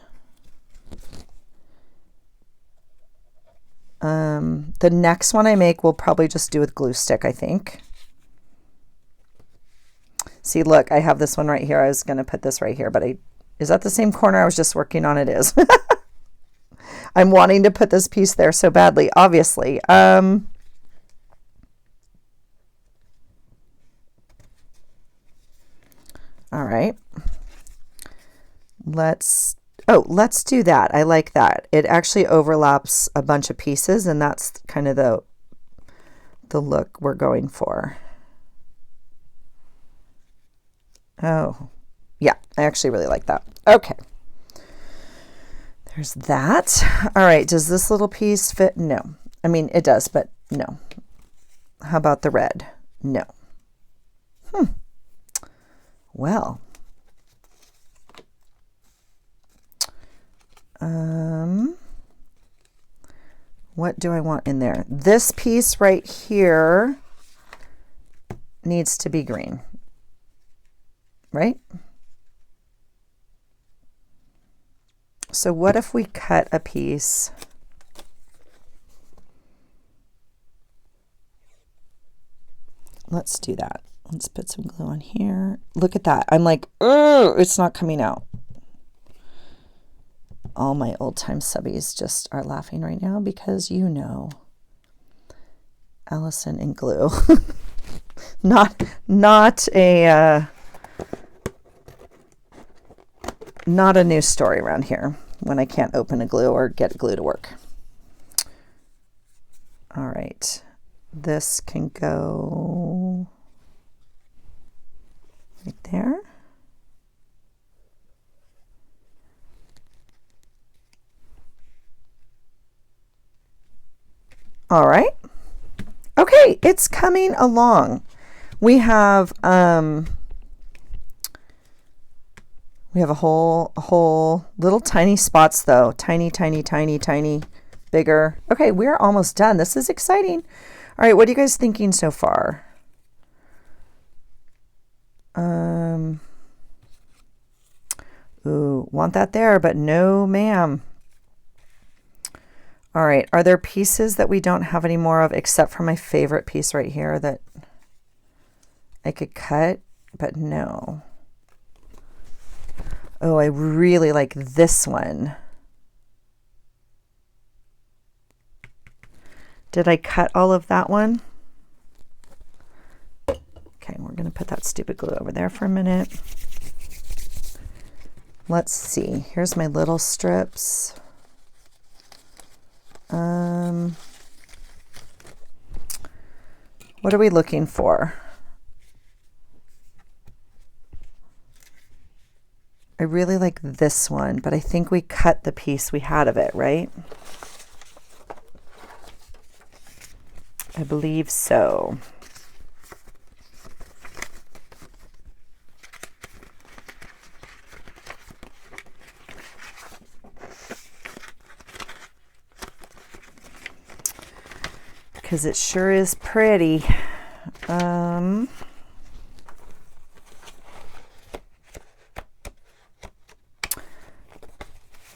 the next one I make we'll probably just do with glue stick, I think. See, look, I have this one right here. I was going to put this right here, but is that the same corner I was just working on? It is. I'm wanting to put this piece there so badly, obviously. All right. Let's do that. I like that. It actually overlaps a bunch of pieces, and that's kind of the look we're going for. Oh, yeah, I actually really like that. Okay. There's that. All right, does this little piece fit? No. I mean, it does, but no. How about the red? No. Well. What do I want in there? This piece right here needs to be green, right? So what if we cut a piece? Let's do that. Let's put some glue on here. Look at that. I'm like, oh, it's not coming out. All my old time subbies just are laughing right now because you know Allison and glue. not a new story around here when I can't open a glue or get glue to work. All right, this can go right there. All right. Okay, it's coming along. We have a whole little tiny spots though. Tiny, bigger. Okay, we're almost done. This is exciting. All right, what are you guys thinking so far? Ooh, want that there, but no, ma'am. All right, are there pieces that we don't have any more of except for my favorite piece right here that I could cut, but no. Oh, I really like this one. Did I cut all of that one? Okay, we're going to put that stupid glue over there for a minute. Let's see. Here's my little strips. What are we looking for? I really like this one, but I think we cut the piece we had of it, right? I believe so. Because it sure is pretty.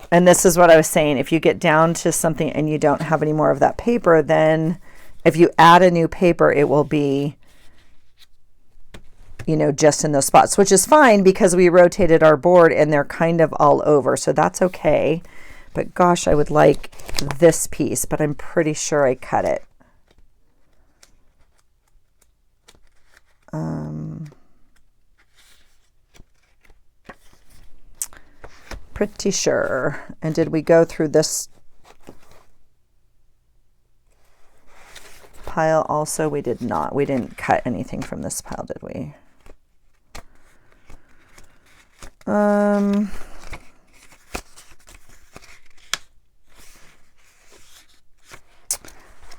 And this is what I was saying. If you get down to something and you don't have any more of that paper, then if you add a new paper, it will be, you know, just in those spots, which is fine because we rotated our board and they're kind of all over. So that's okay. But gosh, I would like this piece, but I'm pretty sure I cut it. Pretty sure. And did we go through this pile also? We did not. We didn't cut anything from this pile, did we?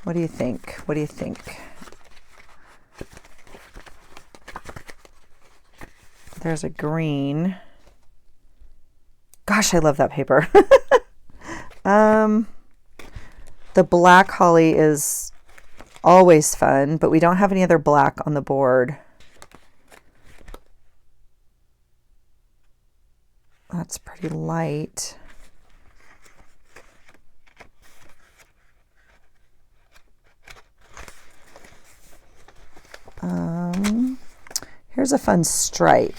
What do you think? What do you think? There's a green. Gosh, I love that paper. The black holly is always fun, but we don't have any other black on the board. That's pretty light. Here's a fun stripe.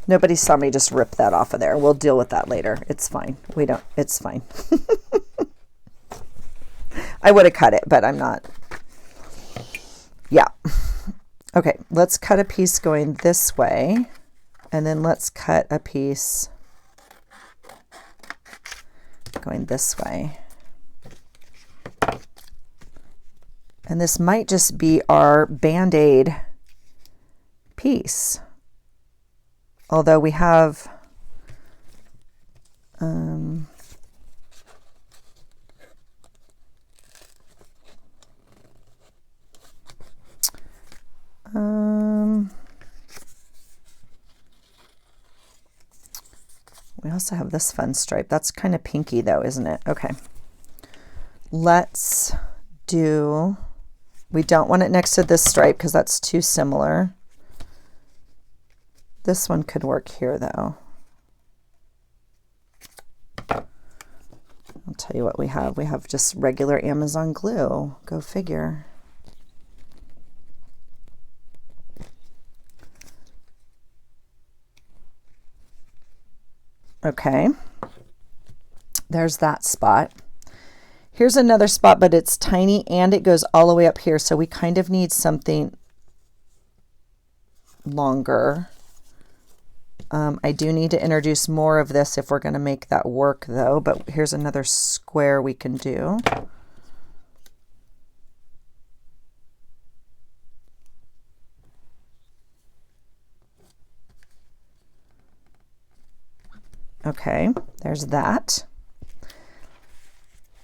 Nobody saw me just rip that off of there. We'll deal with that later. It's fine. It's fine. I would have cut it, but I'm not. Yeah. Okay, let's cut a piece going this way, and then let's cut a piece going this way. And this might just be our Band-Aid piece. Although we have we also have this fun stripe. That's kind of pinky though, isn't it? Okay. Let's do, we don't want it next to this stripe because that's too similar. This one could work here though. I'll tell you what we have. We have just regular Amazon glue. Go figure. Okay. There's that spot. Here's another spot, but it's tiny and it goes all the way up here. So we kind of need something longer. I do need to introduce more of this if we're going to make that work though, but here's another square we can do. Okay, there's that.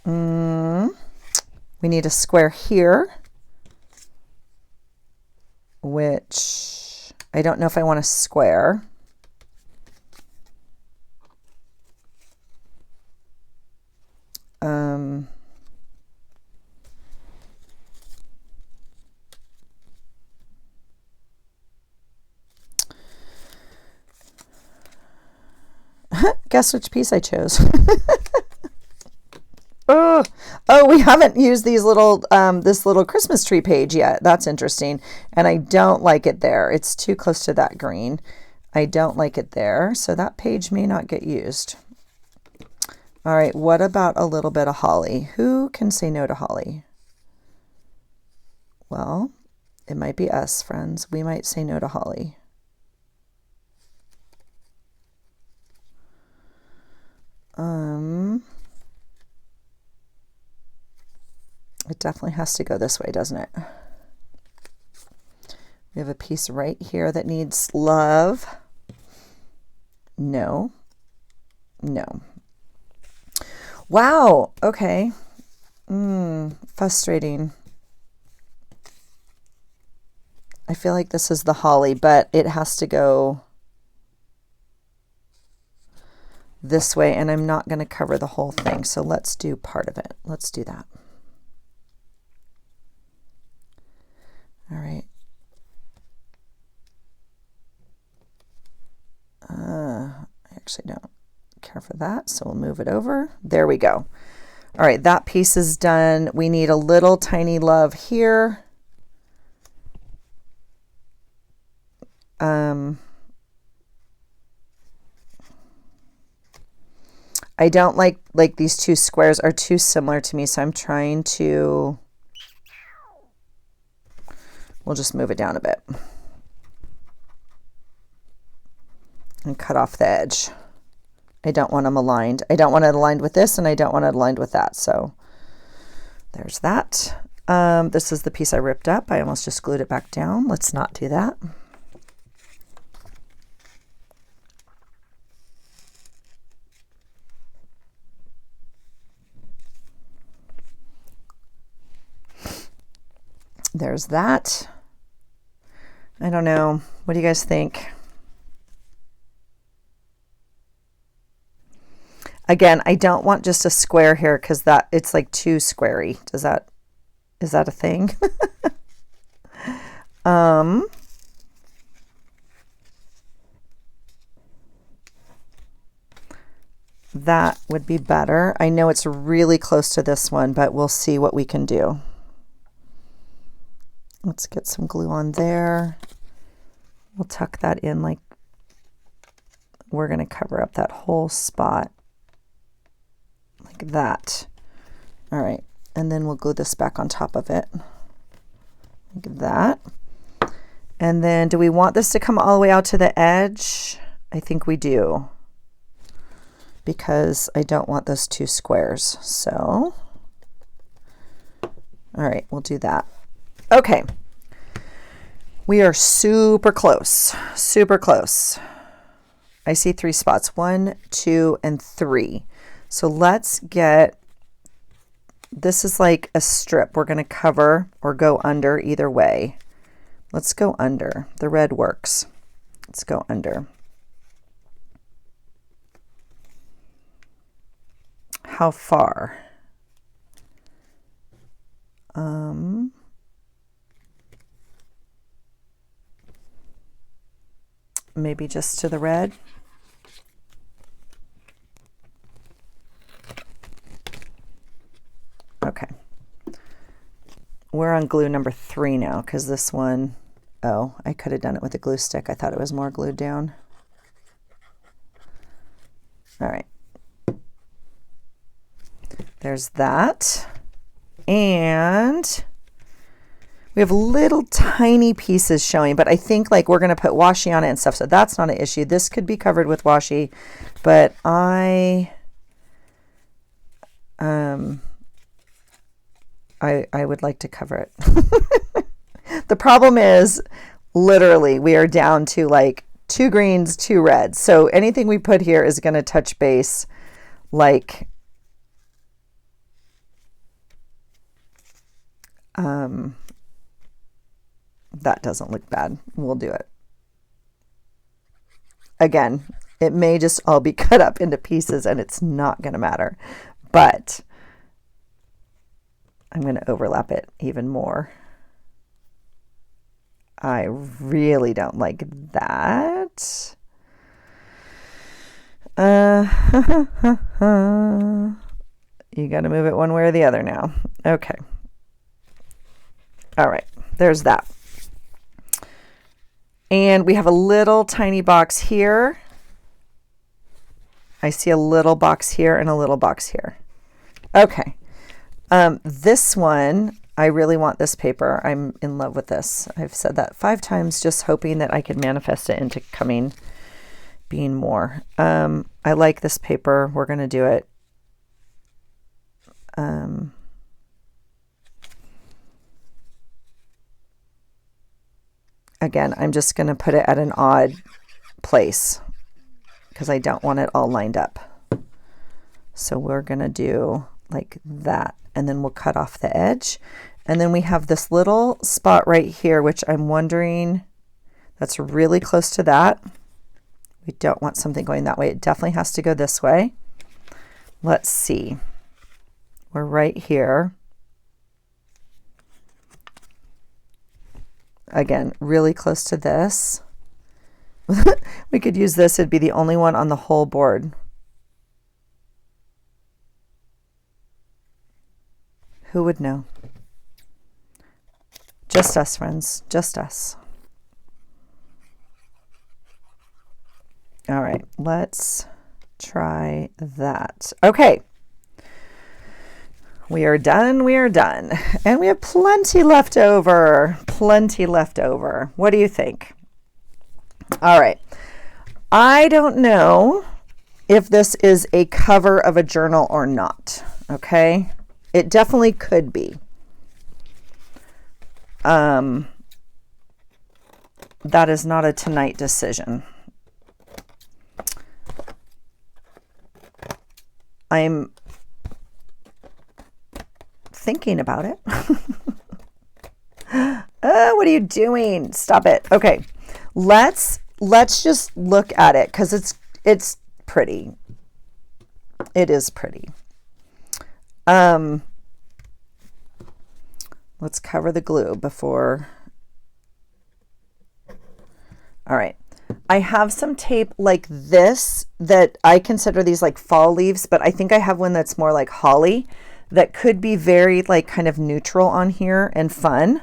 We need a square here, which I don't know if I want a square. Guess which piece I chose. Oh, we haven't used these little this little Christmas tree page yet. That's interesting. And I don't like it there. It's too close to that green. I don't like it there. So that page may not get used. All right, what about a little bit of holly? Who can say no to holly? Well, it might be us, friends. We might say no to holly. It definitely has to go this way, doesn't it? We have a piece right here that needs love. No. No. Wow. Okay. Frustrating. I feel like this is the holly, but it has to go this way, and I'm not going to cover the whole thing. So let's do part of it. Let's do that. All right. I actually don't care for that, so we'll move it over. There we go. All right, that piece is done. We need a little tiny love here. I don't like these two squares are too similar to me, so I'm trying to, we'll just move it down a bit and cut off the edge. I don't want them aligned. I don't want it aligned with this, and I don't want it aligned with that. So there's that. This is the piece I ripped up. I almost just glued it back down. Let's not do that. There's that. I don't know. What do you guys think? Again, I don't want just a square here because that it's like too squarey. Is that a thing? That would be better. I know it's really close to this one, but we'll see what we can do. Let's get some glue on there. We'll tuck that in like we're going to cover up that whole spot like that. All right. And then we'll glue this back on top of it like that. And then do we want this to come all the way out to the edge? I think we do, because I don't want those two squares. So, all right, we'll do that. Okay. We are super close, super close. I see 3 spots, 1, 2, and 3. So let's get, this is like a strip. We're going to cover or go under either way. Let's go under. The red works. Let's go under. How far? Maybe just to the red. Okay. We're on glue number 3 now, because this one, oh, I could have done it with a glue stick. I thought it was more glued down. All right. There's that. And we have little tiny pieces showing, but I think like we're going to put washi on it and stuff, so that's not an issue. This could be covered with washi, but I would like to cover it. The problem is literally we are down to like 2 greens, 2 reds. So anything we put here is going to touch base like that doesn't look bad. We'll do it. Again, it may just all be cut up into pieces and it's not going to matter, but I'm going to overlap it even more. I really don't like that. You got to move it one way or the other now. Okay. All right. There's that. And we have a little tiny box here. I see a little box here and a little box here. Okay. This one, I really want this paper. I'm in love with this. I've said that 5 times, just hoping that I could manifest it into being more. I like this paper. We're going to do it. Again, I'm just going to put it at an odd place because I don't want it all lined up. So we're going to do like that, and then we'll cut off the edge. And then we have this little spot right here, which I'm wondering, that's really close to that. We don't want something going that way. It definitely has to go this way. Let's see. We're right here. Again, really close to this. We could use this. It'd be the only one on the whole board. Who would know? Just us, friends. Just us. All right, let's try that. Okay. We are done. We are done. And we have plenty left over. Plenty left over. What do you think? All right. I don't know if this is a cover of a journal or not. Okay. It definitely could be. That is not a tonight decision. I'm thinking about it. What are you doing? Stop it. Okay. Let's just look at it because it's pretty. It is pretty. Let's cover the glue before. All right. I have some tape like this that I consider these like fall leaves, but I think I have one that's more like holly that could be very like kind of neutral on here and fun.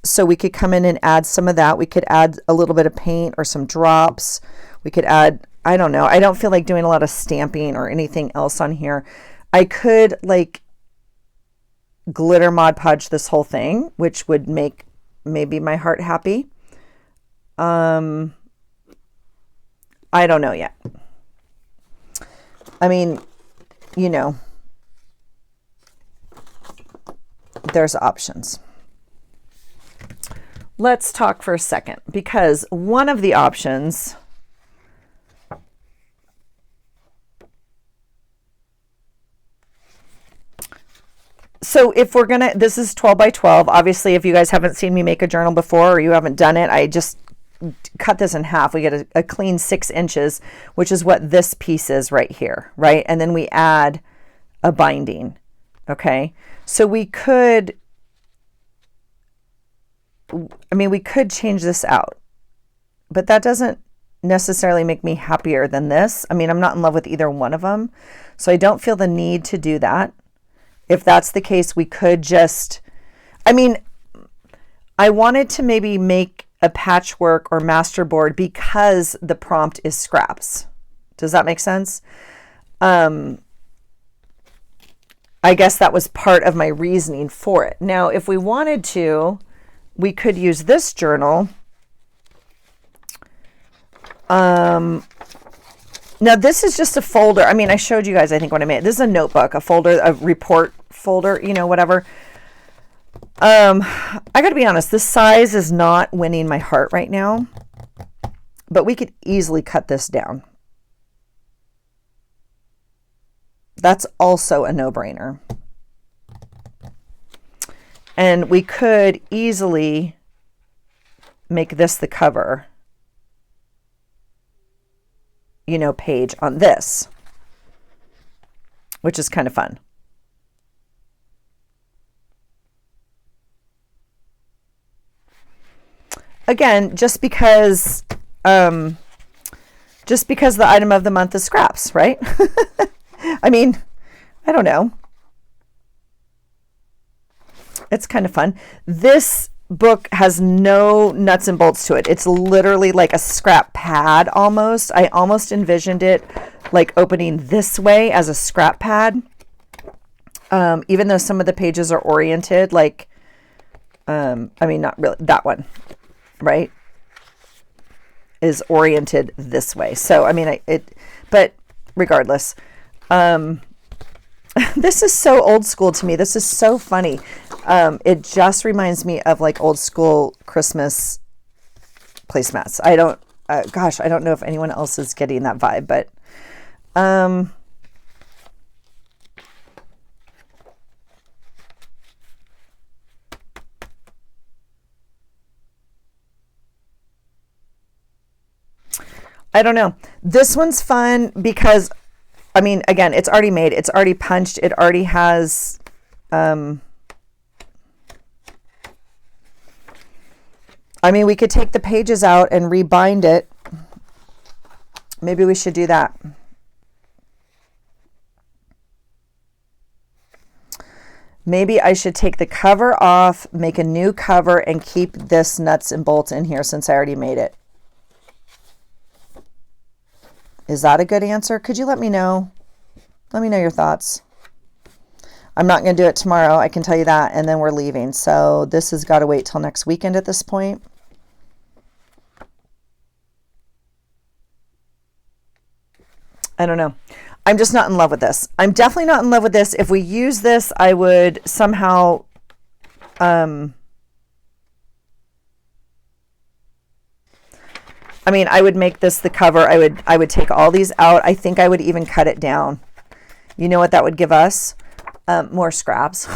So we could come in and add some of that. We could add a little bit of paint or some drops. We could add, I don't know. I don't feel like doing a lot of stamping or anything else on here. I could like glitter Mod Podge this whole thing, which would make maybe my heart happy. I don't know yet. I mean, you know, there's options. Let's talk for a second, because one of the options so if we're gonna, this is 12 by 12. Obviously, if you guys haven't seen me make a journal before or you haven't done it, I just cut this in half. We get a clean 6 inches, which is what this piece is right here, right? And then we add a binding. Okay, so we could, I mean, we could change this out, but that doesn't necessarily make me happier than this. I mean, I'm not in love with either one of them, so I don't feel the need to do that. If that's the case, we could just, I mean, I wanted to maybe make a patchwork or masterboard because the prompt is scraps. Does that make sense? I guess that was part of my reasoning for it. Now, if we wanted to, we could use this journal. Now this is just a folder. I mean, I showed you guys, I think, what I made. This is a notebook, a folder, a report folder, you know, whatever. I got to be honest, this size is not winning my heart right now, but we could easily cut this down. That's also a no-brainer. And we could easily make this the cover, you know, page on this, which is kind of fun. Again, just because the item of the month is scraps, right? I mean, I don't know. It's kind of fun. This book has no nuts and bolts to it. It's literally like a scrap pad almost. I almost envisioned it like opening this way as a scrap pad. Even though some of the pages are oriented like, I mean, not really, that one, right, is oriented this way. So, I mean, but regardless, this is so old school to me. This is so funny. It just reminds me of like old school Christmas placemats. I don't, gosh, I don't know if anyone else is getting that vibe, but, I don't know. This one's fun because, I mean, again, it's already made. It's already punched. It already has, I mean, we could take the pages out and rebind it. Maybe we should do that. Maybe I should take the cover off, make a new cover, and keep this nuts and bolts in here since I already made it. Is that a good answer? Could you let me know? Let me know your thoughts. I'm not going to do it tomorrow, I can tell you that, and then we're leaving. So this has got to wait till next weekend at this point. I don't know. I'm just not in love with this. I'm definitely not in love with this. If we use this, I would somehow, I mean, I would make this the cover. I would take all these out. I think I would even cut it down. You know what that would give us? More scraps.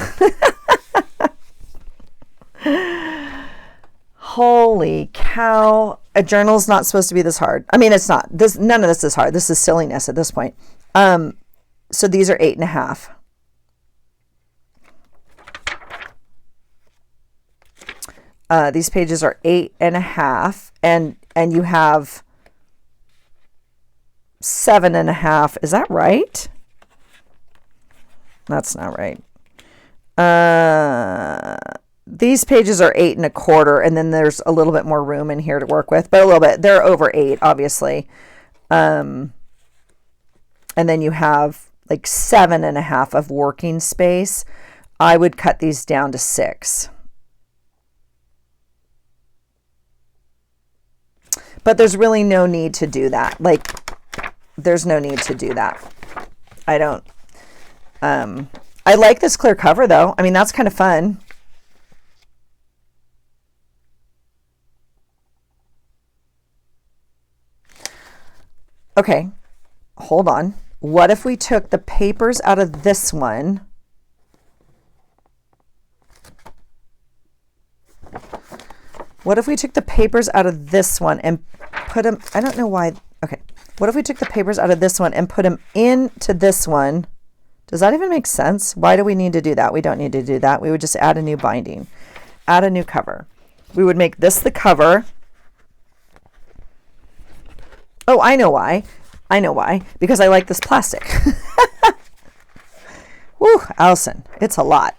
Holy cow. A journal's not supposed to be this hard. I mean, it's not. None of this is hard. This is silliness at this point. So these are 8.5. These pages are 8.5, and you have 7.5. Is that right? That's not right. These pages are 8.25, and then there's a little bit more room in here to work with, but a little bit. They're over 8, obviously. And then you have like 7.5 of working space. I would cut these down to 6. But there's really no need to do that. Like, there's no need to do that. I don't. I like this clear cover, though. I mean, that's kind of fun. Okay, hold on. What if we took the papers out of this one? What if we took the papers out of this one and put them, I don't know why. Okay. What if we took the papers out of this one and put them into this one? Does that even make sense? Why do we need to do that? We don't need to do that. We would just add a new binding, add a new cover. We would make this the cover. Oh, I know why. I know why. Because I like this plastic. Woo, Allison, it's a lot.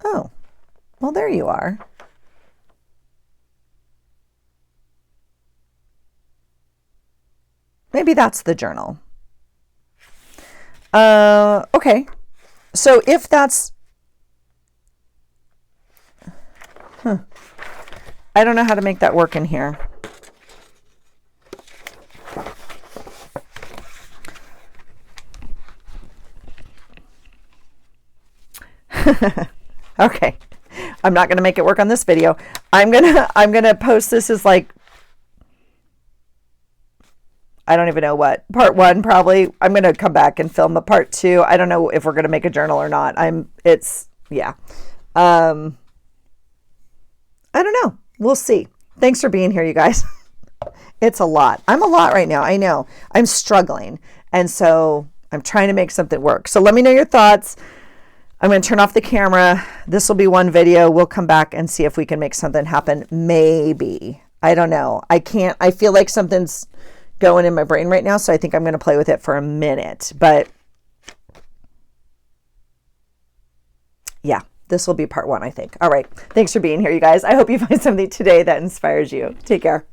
Oh, well, there you are. Maybe that's the journal. Okay. So if that's... I don't know how to make that work in here. Okay. I'm not going to make it work on this video. I'm going to post this as like, I don't even know what, part 1 probably. I'm going to come back and film a part 2. I don't know if we're going to make a journal or not. Yeah. I don't know. We'll see. Thanks for being here, you guys. It's a lot. I'm a lot right now. I know. I'm struggling. And so I'm trying to make something work. So let me know your thoughts. I'm going to turn off the camera. This will be one video. We'll come back and see if we can make something happen. Maybe. I don't know. I feel like something's going in my brain right now. So I think I'm going to play with it for a minute. But yeah, this will be part 1, I think. All right. Thanks for being here, you guys. I hope you find something today that inspires you. Take care.